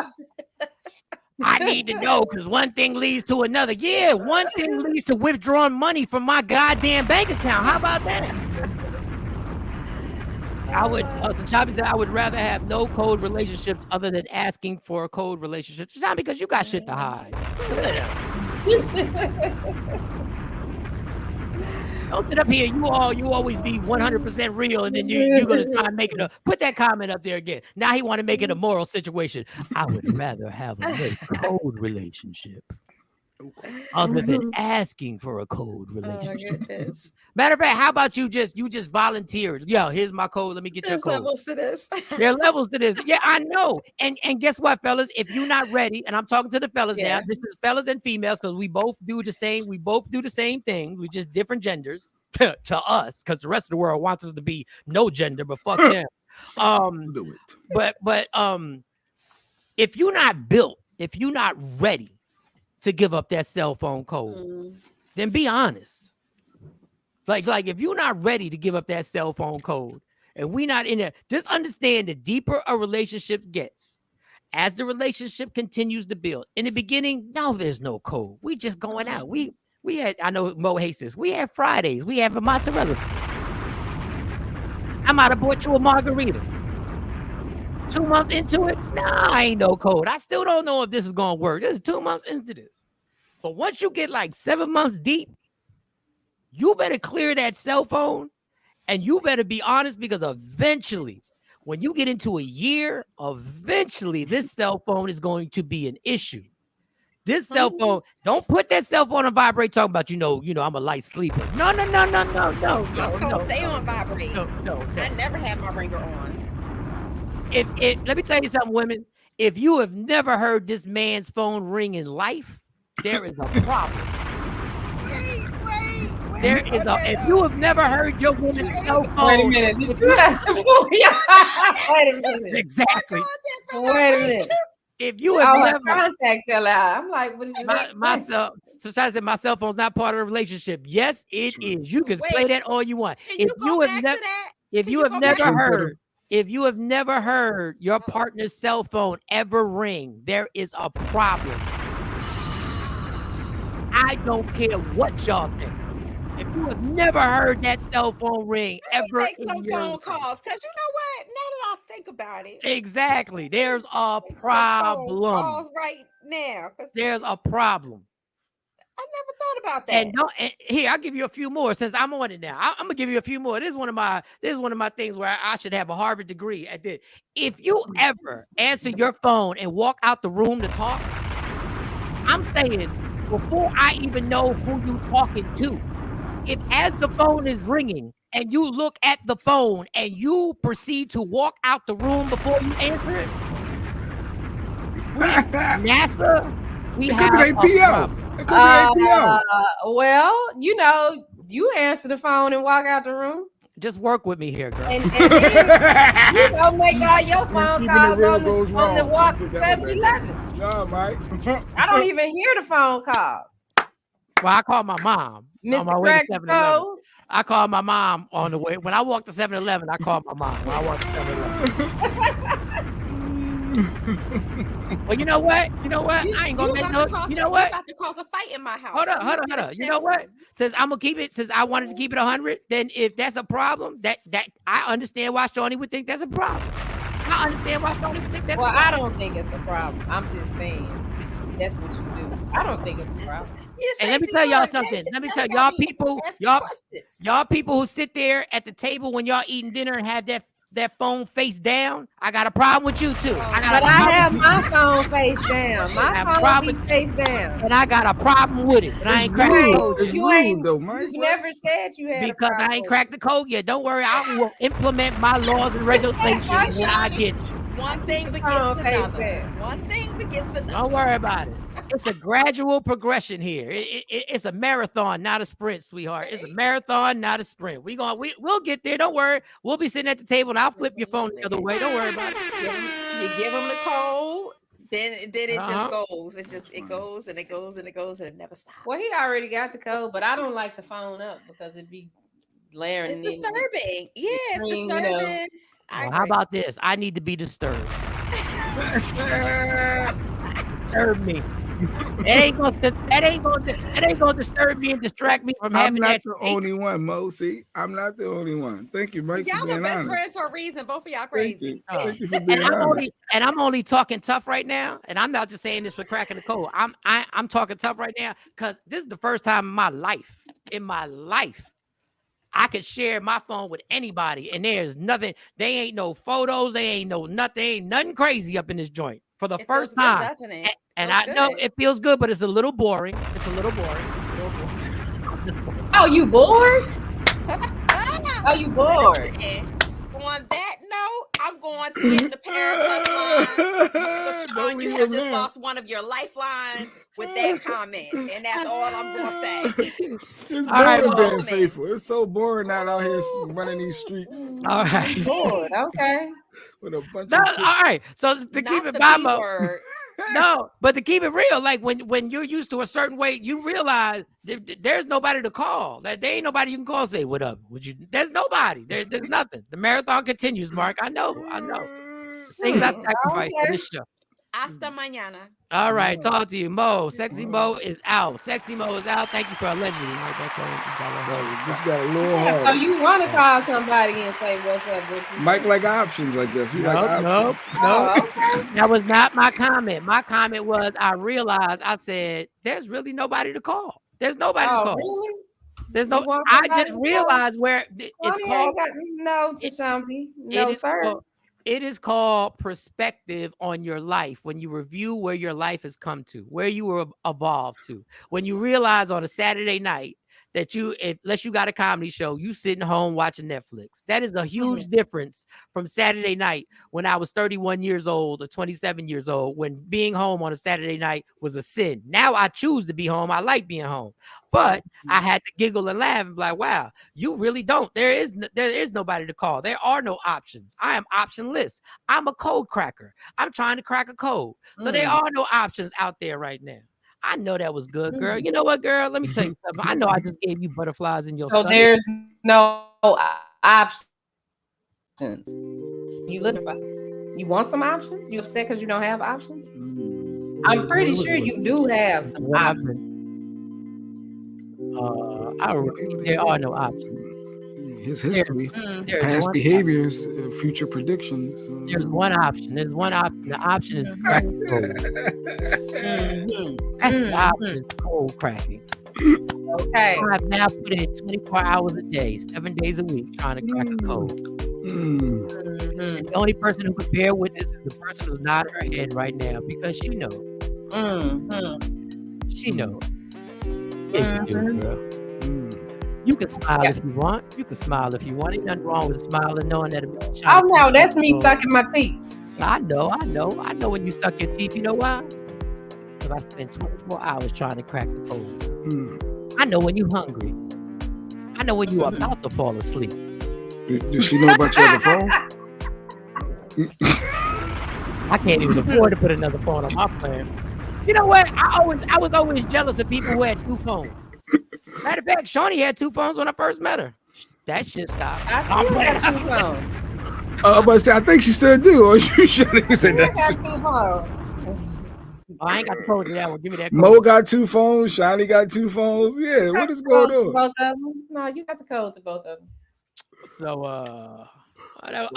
I need to know, because one thing leads to another. Yeah, one thing leads to withdrawing money from my goddamn bank account. How about that? I would rather have no code relationships other than asking for a code relationship. It's not because you got shit to hide. Don't sit up here. You always be 100% real, and then you're gonna try and make it put that comment up there again. Now he want to make it a moral situation. I would rather have a code relationship other than asking for a code relationship. Matter of fact, how about you just volunteered? Yo, here's my code. Let me get your code. There's levels to this. There are levels to this. Yeah, I know. And guess what, fellas? If you're not ready, and I'm talking to the fellas now, this is fellas and females, because we both do the same. We both do the same thing. We're just different genders. to us, because the rest of the world wants us to be no gender, but fuck them. Do it. But if you're not built, if you're not ready to give up that cell phone code, then be honest. Like if you're not ready to give up that cell phone code, and we not in there, just understand the deeper a relationship gets, as the relationship continues to build. In the beginning, no, there's no code. We just going out. We had, I know Mo hates this. We had Fridays. We had mozzarella. I might have bought you a margarita. 2 months into it, nah, I ain't no code. I still don't know if this is gonna work. This is 2 months into this. But once you get like 7 months deep, you better clear that cell phone, and you better be honest, because eventually, when you get into a year, eventually this cell phone is going to be an issue. This cell phone, don't put that cell phone on vibrate talking about, you know, I'm a light sleeper. No. Stay on vibrate. No. I never had my ringer on. Let me tell you something, women. If you have never heard this man's phone ring in life, there is a problem. If you have never heard your woman's cell phone. Wait a minute. Wait a minute. Exactly. Wait a minute. If you have never contact fell out, I'm like, what is this? My cell phone's not part of the relationship. Yes, it is. You can play that all you want. If you have never heard your partner's cell phone ever ring, there is a problem. I don't care what y'all think. If you have never heard that cell phone ring ever, make some phone calls, because you know what? Now that I think about it, exactly, there's a problem. Calls right now, there's a problem. I never thought about that. And here, I'll give you a few more since I'm on it now. I'm gonna give you a few more. This is one of my things where I should have a Harvard degree at this. If you ever answer your phone and walk out the room to talk, I'm saying before I even know who you talking to, if as the phone is ringing and you look at the phone and you proceed to walk out the room before you answer it, NASA, we have a problem. Well, you answer the phone and walk out the room. Just work with me here, girl. And then you go make all your phone calls on the walk to 7-Eleven. No, Mike. I don't even hear the phone calls. Well, I call my mom on my way to 7-Eleven. I call my mom on the way. When I walk to 7-Eleven, I call my mom. When I walk to 7-Eleven. Well, you know what? I ain't gonna make no. You know what? About to cause a fight in my house. Hold on. You know what? Since I'm gonna keep it, since I wanted to keep it 100, then if that's a problem, that I understand why Shawnee would think that's a problem. I understand why Shawnee would think that's. Well, I don't think it's a problem. I'm just saying that's what you do. I don't think it's a problem. And let me tell y'all something. Let me tell y'all people who sit there at the table when y'all eating dinner and have that phone face down. I got a problem with you too. I have my phone face down. My phone be face down, and I got a problem with it. And I ain't cracked the code. You've never said you had because I ain't cracked the code yet. Don't worry, I will implement my laws and regulations when I get you. One thing begets another. One thing begets another. Don't worry about it. It's a gradual progression here. It's a marathon, not a sprint, sweetheart. It's a marathon, not a sprint. We'll get there. Don't worry. We'll be sitting at the table and I'll flip your phone the other way. Don't worry about it. You give them the code, then it just goes. It goes and it goes and it goes and it never stops. Well, he already got the code, but I don't like the phone up because it'd be blaring. It's disturbing. Yeah, it's disturbing. Well, how about this? I need to be disturbed. Disturb me. That ain't gonna disturb me and distract me from having that. I'm not the only one, Mo. See, I'm not the only one. Thank you, Mike. Y'all are best friends for a reason. Both of y'all crazy. Thank you for being honest. I'm only talking tough right now, and I'm not just saying this for cracking the code. I'm talking tough right now because this is the first time in my life, I could share my phone with anybody, and there's nothing. They ain't no photos. They ain't no nothing. Ain't nothing crazy up in this joint for the first time. Doesn't it? And I know it feels good, but it's a little boring. Oh, you bored? Oh, you bored? on that note, I'm going to get in the Paracuss line. Shawn, you have just lost one of your lifelines with that comment, and that's all I'm going to say. It's boring being faithful. It's so boring out here running these streets. All right. Bored. Okay. With a bunch all of right. So to keep it Bible. No, but to keep it real, like when you're used to a certain way, you realize there's nobody to call. That there ain't nobody you can call. Say what up? Would you? There's nobody. There's nothing. The marathon continues, Mark. I know. Things I sacrificed for this show. Hasta mañana. All right, talk to you, Mo. Sexy Mo is out. Sexy Mo is out. Thank you for letting me. Just got a little hard. So you want to call somebody and say what's up? Mike like options like this. He like options. No. That was not my comment. My comment was I realized I said there's really nobody to call. There's nobody to call. Really? There's no. I just realized where it's called. No, Tashambi. No, sir. It is called perspective on your life when you review where your life has come to, where you were evolved to. When you realize on a Saturday night that unless you got a comedy show, you sitting home watching Netflix. That is a huge difference from Saturday night when I was 31 years old or 27 years old, when being home on a Saturday night was a sin. Now I choose to be home. I like being home. But I had to giggle and laugh and be like, wow, you really don't. There is nobody to call. There are no options. I am optionless. I'm a code cracker. I'm trying to crack a code. So there are no options out there right now. I know that was good, girl. You know what, girl? Let me tell you something. I know I just gave you butterflies in your stomach. So there's no options. You look at us. You want some options? You upset because you don't have options? I'm pretty sure you do have some options. There are no options. His history, past behaviors, future predictions. There's one option. There's one option. The option is to crack the code. That's the option, is code cracking. Okay. I've now put in 24 hours a day, 7 days a week, trying to crack a code. And the only person who could bear witness is the person who's nodding her head right now, because she knows. She knows. Yeah, you do, girl. You can smile if you want. You can smile if you want. Ain't nothing wrong with smiling, knowing that. Oh no, that's me sucking my teeth. I know when you suck your teeth. You know why? Because I spent 24 hours trying to crack the code. I know when you're hungry. I know when you're about to fall asleep. Does she know about your other phone? I can't even afford to put another phone on my plan. You know what? I was always jealous of people who had two phones. Matter of fact, Shawnee had two phones when I first met her. That shit stopped. I still have two phones. But I think she still do. Or you should have said that. I ain't got the code to that one. Give me that code. Mo got two phones. Shawnee got two phones. Yeah, what is going on? Both of them? No, you got the code to both of them. So,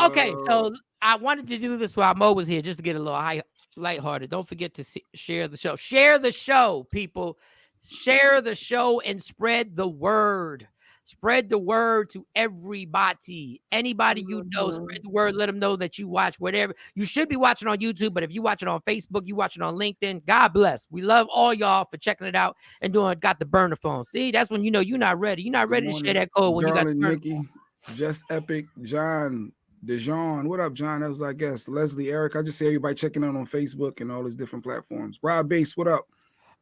okay. So I wanted to do this while Mo was here, just to get a little lighthearted. Don't forget to share the show. Share the show, people. Share the show and spread the word. Spread the word to everybody. Anybody you know, spread the word. Let them know that you watch whatever. You should be watching on YouTube, but if you watch it on Facebook, you watch it on LinkedIn, God bless. We love all y'all for checking it out and got the burner phone. See, that's when you know you're not ready. You're not ready to share that code when you got the burner phone. Just Epic, John, DeJean. What up, John? That was our guest. Leslie, Eric. I just see everybody checking out on Facebook and all these different platforms. Rob Bass, what up?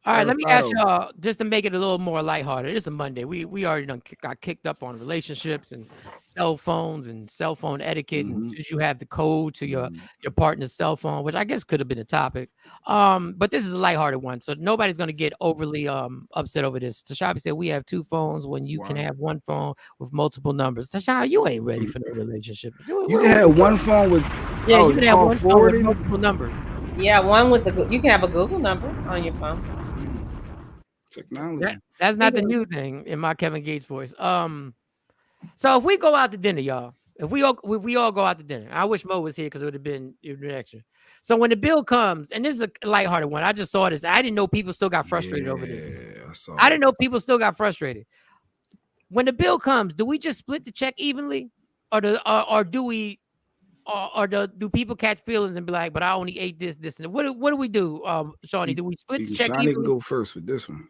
All right, let me ask y'all, just to make it a little more lighthearted. It's a Monday. We already got kicked up on relationships and cell phones and cell phone etiquette. And you have the code to your partner's cell phone, which I guess could have been a topic. But this is a lighthearted one, so nobody's going to get overly upset over this. Tashabi said we have two phones when you can have one phone with multiple numbers. Tashabi, you ain't ready for no relationship. You can have one phone with you can have one phone with multiple numbers. Yeah, one with you can have a Google number on your phone. Technology. That's not the new thing in my Kevin Gates voice. So if we go out to dinner, y'all, if we all go out to dinner, I wish Mo was here because it would have been extra. So when the bill comes, and this is a lighthearted one, I just saw this. I didn't know people still got frustrated over this. I didn't know people still got frustrated. When the bill comes, do we just split the check evenly, or do we? Or do people catch feelings and be like, but I only ate this, and what do we do, Shawnee? Do we split the check? Shawnee can go first with this one.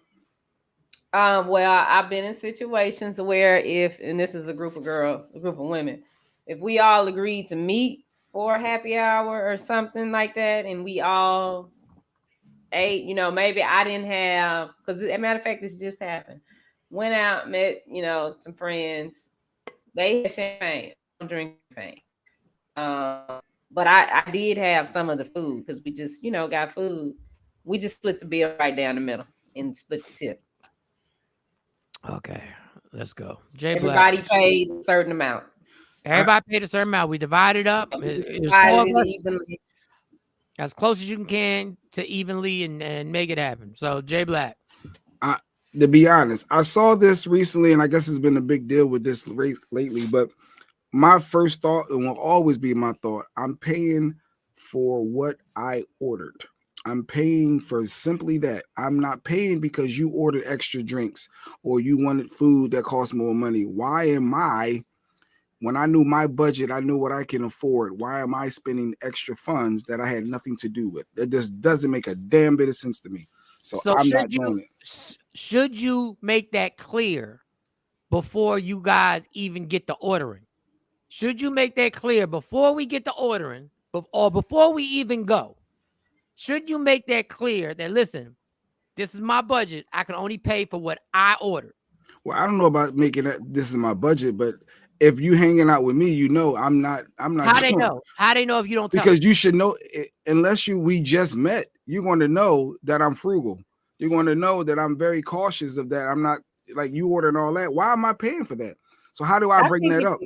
Well, I've been in situations where and this is a group of girls, a group of women, if we all agreed to meet for a happy hour or something like that, and we all ate, you know, maybe I didn't have, because as a matter of fact, this just happened. Went out, met, you know, some friends. They had champagne. I don't drink champagne. But I did have some of the food because we just, you know, got food. We just split the bill right down the middle and split the tip. Okay, let's go. Jay Everybody Black. paid a certain amount. Everybody paid a certain amount. We divided up. It was 4 of us. Evenly. As close as you can to evenly and make it happen. So Jay Black. To be honest, I saw this recently, and I guess it's been a big deal with this race lately, but my first thought, and will always be my thought, I'm paying for what I ordered. I'm paying for simply that. I'm not paying because you ordered extra drinks or you wanted food that costs more money. Why am I, when I knew my budget, I knew what I can afford, why am I spending extra funds that I had nothing to do with? That just doesn't make a damn bit of sense to me. So I'm not doing it. Should you make that clear before you guys even get to ordering? Should you make that clear before we get to ordering or before we even go? Should you make that clear that, listen, this is my budget. I can only pay for what I ordered. Well, I don't know about making that this is my budget, but if you hanging out with me, you know I'm not. How they know? How they know if you don't tell because them? You should know, unless we just met, you're going to know that I'm frugal. You're going to know that I'm very cautious of that. I'm not like you ordering all that. Why am I paying for that? So how do I bring that up?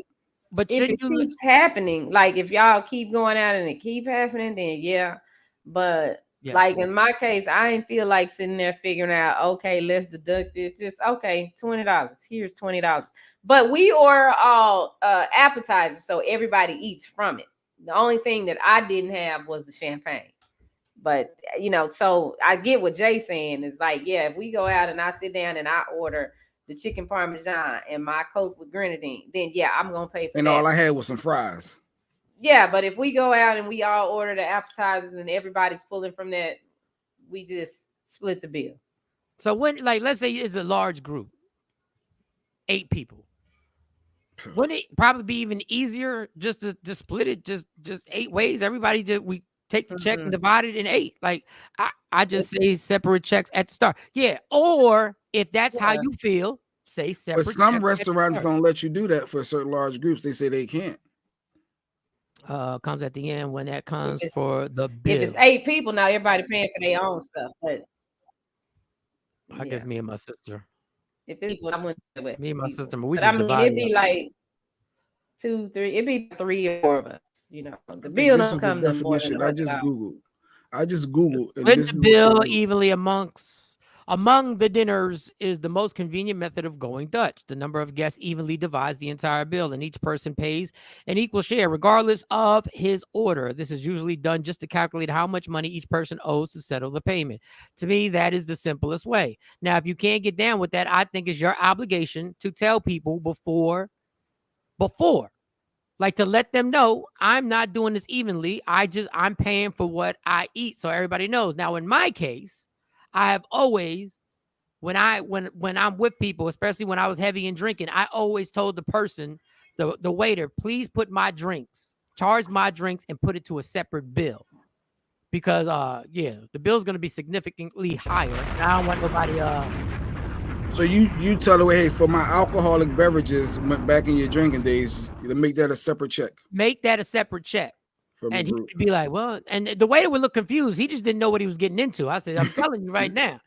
But if it keeps happening, like if y'all keep going out and it keep happening, then yeah. But like in my case, I ain't feel like sitting there figuring out, okay, let's deduct this. Just okay, $20. Here's $20. But we order all appetizers, so everybody eats from it. The only thing that I didn't have was the champagne. But you know, so I get what Jay's saying is like, yeah, if we go out and I sit down and I order the chicken parmesan and my Coke with grenadine, then yeah, I'm gonna pay for and that. All I had was some fries. Yeah, but if we go out and we all order the appetizers and everybody's pulling from that, we just split the bill. So when, like, let's say it's a large group, 8 people, wouldn't it probably be even easier just to split it just 8 ways? Everybody we take the check and divide it in 8. Like I just say separate checks at the start. Yeah, or if that's how you feel, say separate. But some restaurants don't let you do that for certain large groups. They say they can't. Comes at the end when that comes for the bill. If it's 8 people, now everybody paying for their own stuff. But I guess me and my sister. If it's I went with me and my sister, but we but just I mean, it'd be like 2, 3. It'd be 3 or 4 of us. You know, the bill don't come to more than I just Googled. Split the bill evenly among the dinners is the most convenient method of going Dutch. The number of guests evenly divides the entire bill, and each person pays an equal share, regardless of his order. This is usually done just to calculate how much money each person owes to settle the payment. To me, that is the simplest way. Now, if you can't get down with that, I think it's your obligation to tell people before, like to let them know I'm not doing this evenly. I'm paying for what I eat, so everybody knows. Now, in my case, I have always, when I'm with people, especially when I was heavy in drinking, I always told the person, the waiter, please put charge my drinks and put it to a separate bill. Because the bill's gonna be significantly higher. And I don't want nobody So you tell the way, hey, for my alcoholic beverages back in your drinking days, you make that a separate check. Make that a separate check. And he'd be like, well, and the waiter would look confused. He just didn't know what he was getting into. I said, I'm telling you right now.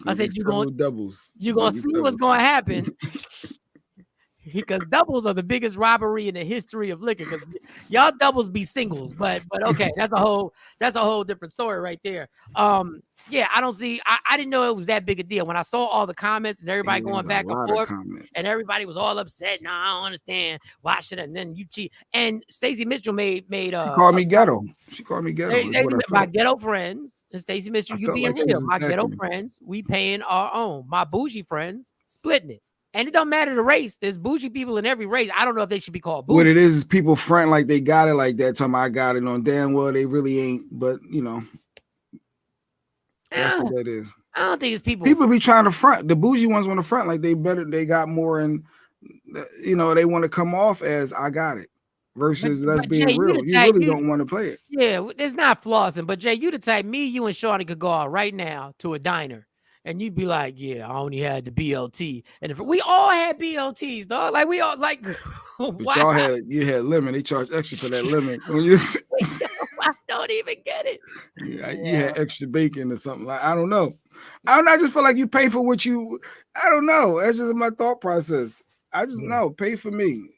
I said, you're going to see what's going to happen. Because doubles are the biggest robbery in the history of liquor. Because y'all doubles be singles, but okay, that's a whole different story right there. I don't see. I didn't know it was that big a deal when I saw all the comments and everybody going back and forth, and everybody was all upset. No, I don't understand. Why should I? And then you cheat. And Stacey Mitchell made. She called me ghetto. She called me ghetto. My ghetto friends and Stacey Mitchell, you being real. My ghetto friends, we paying our own. My bougie friends, splitting it. And it don't matter the race. There's bougie people in every race. I don't know if they should be called bougie. What it is people front like they got it like that. Time I got it on damn well they really ain't. But you know, that's what that is. I don't think it's people. People be trying to front. The bougie ones want to front like they got more, and you know they want to come off as I got it. versus let's being Jay, real. You really don't want to play it. Yeah, it's not flossing, but Jay, you the type, you and Shawnee could go out right now to a diner and you'd be like, yeah, I only had the BLT. And if we all had BLTs, dog, like we all like But you had lemon. They charge extra for that lemon. When you I don't even get it. Yeah, you had extra bacon or something. Like I don't know. I just feel like you pay for what you. I don't know. That's just my thought process. I just know pay for me.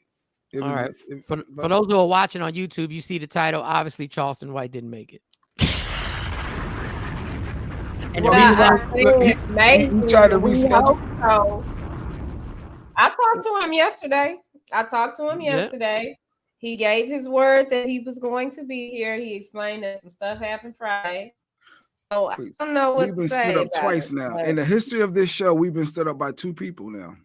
All right. For those who are watching on YouTube, you see the title. Obviously, Charleston White didn't make it. And he tried to reschedule. So. I talked to him yesterday. He gave his word that he was going to be here. He explained that some stuff happened Friday. So I don't know what we've been to say stood up twice now. But in the history of this show, we've been stood up by 2 people now.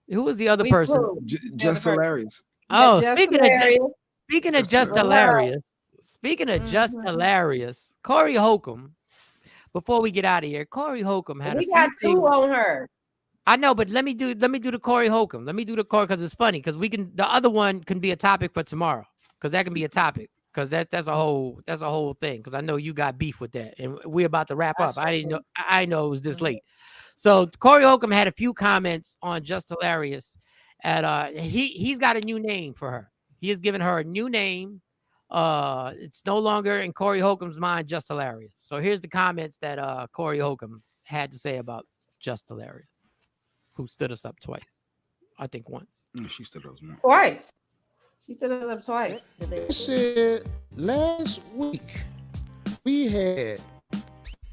Who was the other person? Just hilarious. Oh, speaking of just hilarious. Speaking of just hilarious, Corey Holcomb. Before we get out of here, Corey Holcomb had we got 2 on her. I know, but let me do the Corey Holcomb. Let me do the Corey because it's funny because the other one can be a topic for tomorrow because that can be a topic because that's a whole thing because I know you got beef with that and we're about to wrap up. I know it was this late. So Corey Holcomb had a few comments on Just Hilarious, and he's got a new name for her. He has given her a new name. It's no longer in Corey Holcomb's mind Just Hilarious. So here's the comments that Corey Holcomb had to say about Just Hilarious, who stood us up twice. I think once. She stood us once. Twice. She stood us up twice. She said last week we had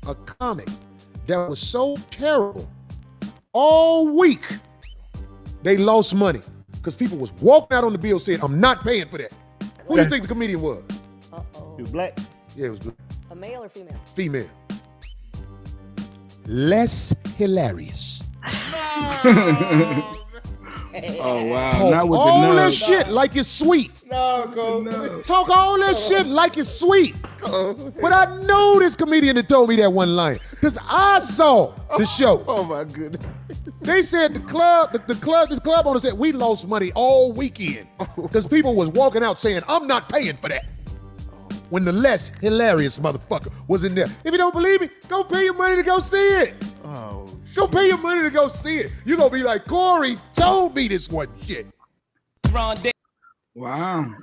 a comic that was so terrible all week they lost money because people was walking out on the bill saying, I'm not paying for that. Who do you think the comedian was? He was black? Yeah, it was black. A male or female? Female. Less hilarious. Oh wow! Talk Not with all the that shit like it's sweet. No. Talk all that shit like it's sweet. But I know this comedian that told me that one line because I saw the show. Oh my goodness! They said the club owner said we lost money all weekend because people was walking out saying I'm not paying for that. When the less hilarious motherfucker was in there. If you don't believe me, go pay your money to go see it. Oh. Go pay your money to go see it. You're going to be like, Corey told me this one shit. Wow.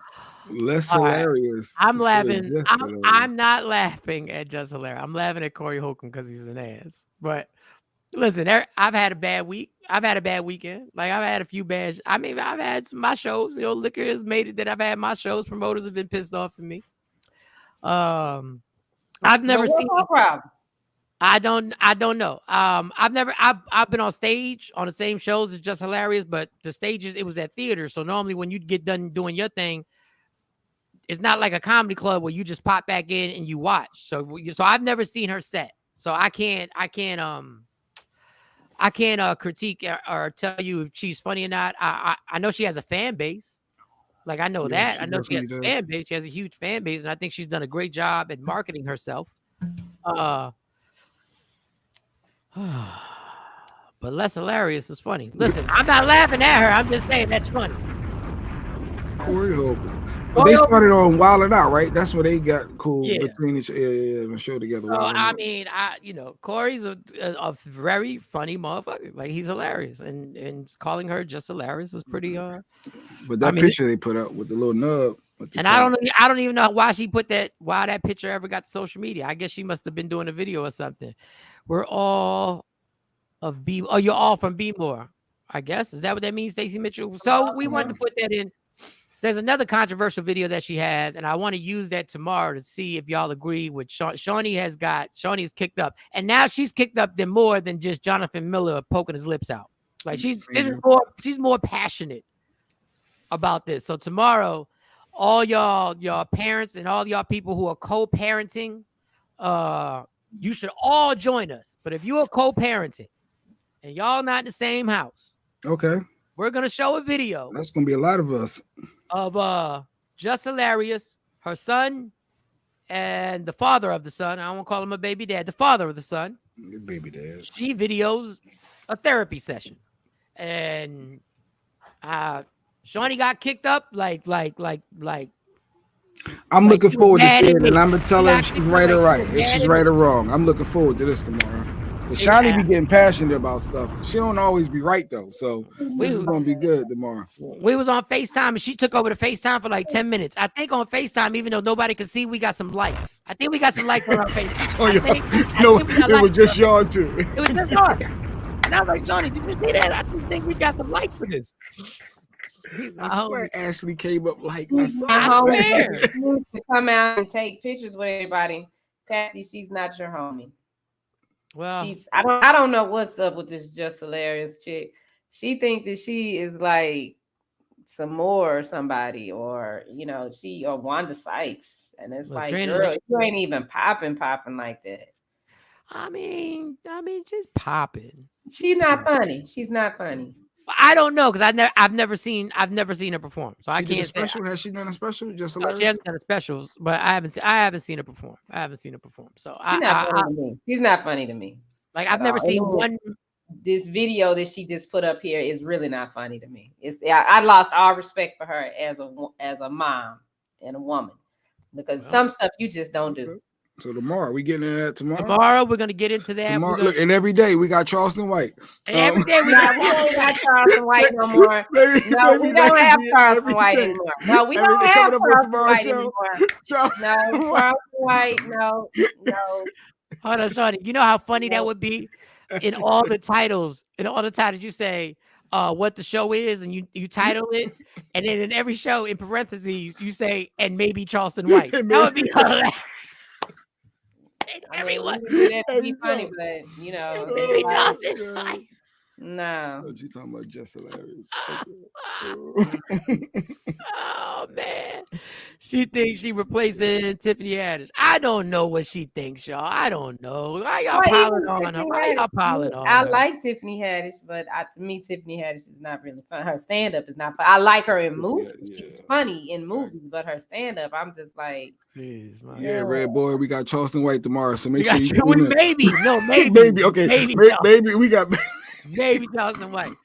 Less hilarious. I'm laughing. I'm not laughing at Just Hilarious. I'm laughing at Corey Holcomb because he's an ass. But listen, I've had a bad week. I've had a bad weekend. Like I've had a few bad. I've had my shows. Liquor has made it that I've had my shows. Promoters have been pissed off at me. I've never seen. I don't know. I've been on stage on the same shows as Just Hilarious, but the stages, it was at theaters. So normally when you get done doing your thing, it's not like a comedy club where you just pop back in and you watch. So I've never seen her set. So I can't critique or tell you if she's funny or not. I know she has a fan base. Like I know that. I know she has a fan base. She has a huge fan base, and I think she's done a great job at marketing herself. But less hilarious is funny. Listen, I'm not laughing at her. I'm just saying that's funny. Corey Holcomb. But they started on Wild 'N Out, right? That's where they got cool between each and show together. Corey's a very funny motherfucker. Like he's hilarious, and calling her Just Hilarious is pretty. But that picture they put up with the little nub. And I don't even know why she put that. Why that picture ever got to social media? I guess she must have been doing a video or something. We're all of B. Oh, you're all from B-More. I guess is that what that means, Stacey Mitchell? So we wanted to put that in. There's another controversial video that she has, and I want to use that tomorrow to see if y'all agree with Shawn. Shawnee's kicked up, and now she's kicked up more than just Jonathan Miller poking his lips out. Like she's more passionate about this. So tomorrow, all y'all parents and all y'all people who are co-parenting, you should all join us. But if you are co-parenting and y'all not in the same house, okay, we're gonna show a video. That's gonna be a lot of us. Of Just Hilarious, her son, and the father of the son. I won't call him a baby dad. The father of the son. Baby dad. She videos a therapy session, and Shawnee got kicked up like. I'm looking forward to seeing it, me. and I'm gonna tell her if She she's got right or like, right. she If she's mad at right me. or wrong, I'm looking forward to this tomorrow. But Shawnee be getting passionate about stuff. She don't always be right though, so this is gonna be good tomorrow. We was on FaceTime and she took over the FaceTime for like 10 minutes. I think on FaceTime, even though nobody could see, we got some likes. I think we got some likes on our FaceTime. Oh, yeah. It was just Shawn too. It was just Shawn. And I was like, Shawnee, did you see that? I just think we got some likes for this. I swear Ashley came up like I swear. To come out and take pictures with everybody. Kathy, she's not your homie. Well, I don't know what's up with this Just Hilarious chick. She thinks that she is like some more or somebody, or or Wanda Sykes, and it's like, girl, you ain't even popping like that. I mean, just popping. She's not funny. She's not funny. I don't know because I've never seen her perform, so I can't say. Has she done a special? Just Hilarious? She hasn't done a specials, but I haven't seen her perform. So she's not funny to me. She's not funny to me. Like I've never seen one. This video that she just put up here is really not funny to me. I lost all respect for her as a mom and a woman, because some stuff you just don't do. So tomorrow, we getting into that tomorrow? Tomorrow, we're going to get into that. Tomorrow, look, and every day we got Charleston White. And every day we don't got Charleston White no more. No, we don't have Charleston White anymore. No, we don't have Charleston White anymore. No, Charleston White, no. Hold on, Shawnee. You know how funny that would be? In all the titles, you say what the show is, and you title it, and then in every show, in parentheses, you say, and maybe Charleston White. That would be hilarious. Everyone that'd be funny, but maybe Charleston White. No. She talking about Just Hilarious. Oh man, she thinks she replacing Tiffany Haddish. I don't know what she thinks, y'all. I don't know. Why y'all piling on her? Why y'all piling on her? I like Tiffany Haddish, but to me, Tiffany Haddish is not really fun. Her stand-up is not fun. I like her in movies. Yeah. She's funny in movies, but her stand-up, I'm just like, Red Boy, we got Charleston White tomorrow, so make sure you maybe okay, maybe we got. Maybe Charleston White.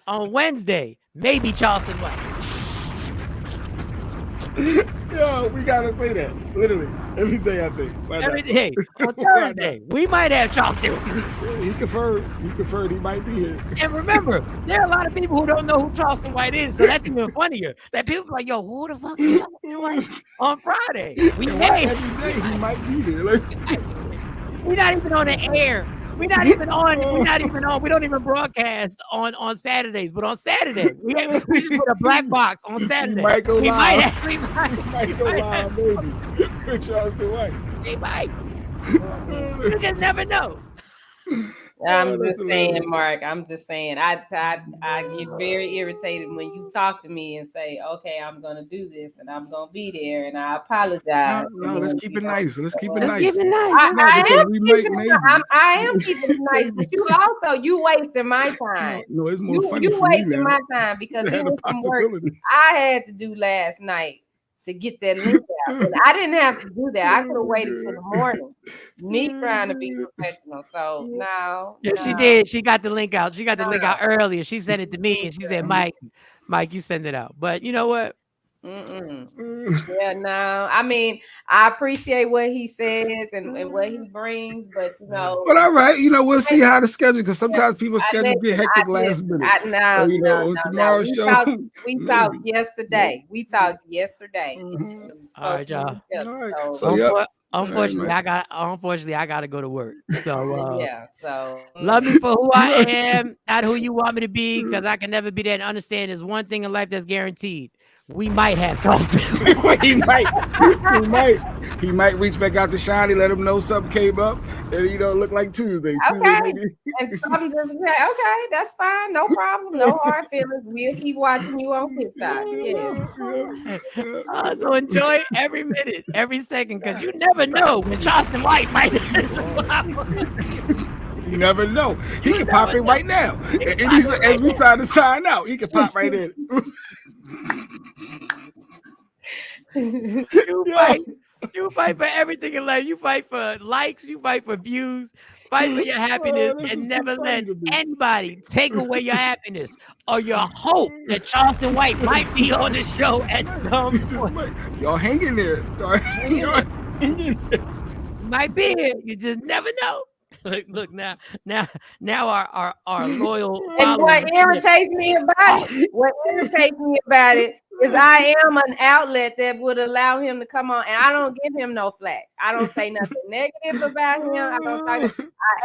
On Wednesday, maybe Charleston White. Yo, we gotta say that. Literally. Every day, I think. Every day. On Thursday, we might have Charleston. He confirmed he might be here. And remember, there are a lot of people who don't know who Charleston White is, so that's even funnier. That people are like, yo, who the fuck is Charleston White on Friday? We may. Every day he might be there. We're not even on the air. We're not even on. We don't even broadcast on Saturdays. But on Saturday, we just put a black box on Saturday. We might go live. We might go live, maybe. With Charleston White. We might. You just never know. I'm just saying, Mark. I'm just saying. I get very irritated when you talk to me and say, "Okay, I'm gonna do this and I'm gonna be there," and I apologize. No, let's keep it nice. Let's keep it nice. I am keeping it nice, but you wasting my time. No, it's more funny. You wasting my time because it was some work I had to do last night to get that link out. And I didn't have to do that. I could have waited till the morning. Me trying to be professional. So no. Yeah, she did. She got the link out. She got the link out earlier. She sent it to me and she said, Mike, you send it out. But you know what? Yeah, no. I mean, I appreciate what he says and what he brings, but But all right, we'll see how the schedule, because sometimes people's schedule get hectic last minute. Tomorrow's show. We talked yesterday. All right, y'all. So unfortunately, I got to go to work. So so love me for who I am, not who you want me to be, because I can never be that. And understand there's one thing in life that's guaranteed. We might have Charleston. He might reach back out to Shawnee, let him know something came up, and look like Tuesday. Okay. And something just okay, that's fine, no problem, no hard feelings. We'll keep watching you on TikTok. So enjoy every minute, every second, because you never know when Charleston White might. You never know. He can pop in right now. As we try to sign out, he can pop right in. You fight for everything in life. You fight for likes. You fight for views. Fight for your happiness, and never let anybody take away your happiness or your hope that Charleston White might be on the show at some point. Y'all hang in there. Might be here. You just never know. Look now our loyal. And what irritates me about it is I am an outlet that would allow him to come on, and I don't give him no flack. I don't say nothing negative about him. I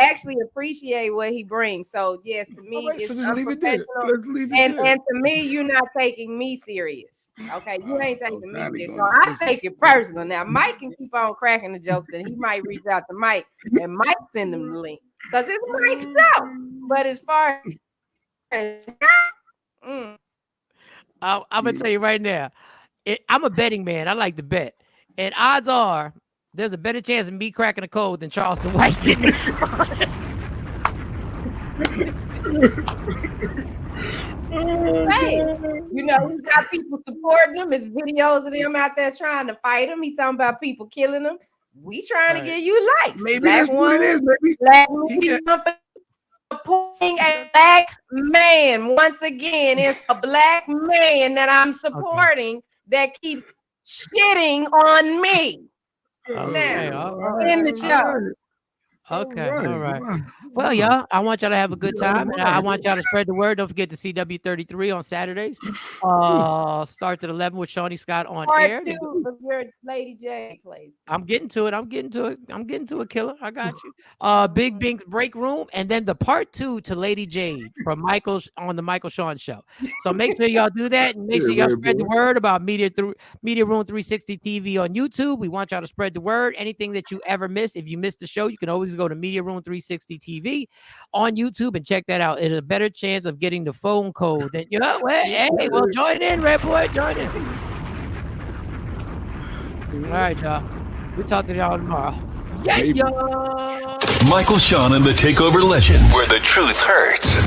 actually appreciate what he brings. So yes, to me, right, it's so just leave it there. Let's leave it there. And to me, you're not taking me serious. Okay, you ain't taking me serious. So I take it personal. Now Mike can keep on cracking the jokes, and he might reach out to Mike, and Mike send him the link because it's Mike's show. But as far as I'm gonna tell you right now, I'm a betting man. I like to bet, and odds are there's a better chance of me cracking a code than Charleston White getting it. Hey, you know, we got people supporting him. There's videos of them out there trying to fight him. He talking about people killing him. We trying to get you likes. Maybe that's what it is. Maybe supporting a black man. Once again, it's a black man that I'm supporting that keeps shitting on me. Now, in the show. Okay, all right. Well, y'all, I want y'all to have a good time, and I want y'all to spread the word. Don't forget to CW33 on Saturdays. Starts at 11 with Shawnee Scott on air. Part 2 of your Lady J plays. I'm getting to it, killer. I got you. Big Bink's break room, and then the part 2 to Lady Jade from Michael's on the Michael Shawn show. So make sure y'all do that, and make sure y'all spread the word about Media Room 360 TV on YouTube. We want y'all to spread the word. Anything that you ever miss, if you missed the show, you can always go to Media Room 360 TV on YouTube and check that out. It's a better chance of getting the phone code than hey, well, join in, Red Boy, join in. All right, y'all. We'll talk to y'all tomorrow. Yeah, y'all. Michael Shawn and the Takeover Legend, where the truth hurts.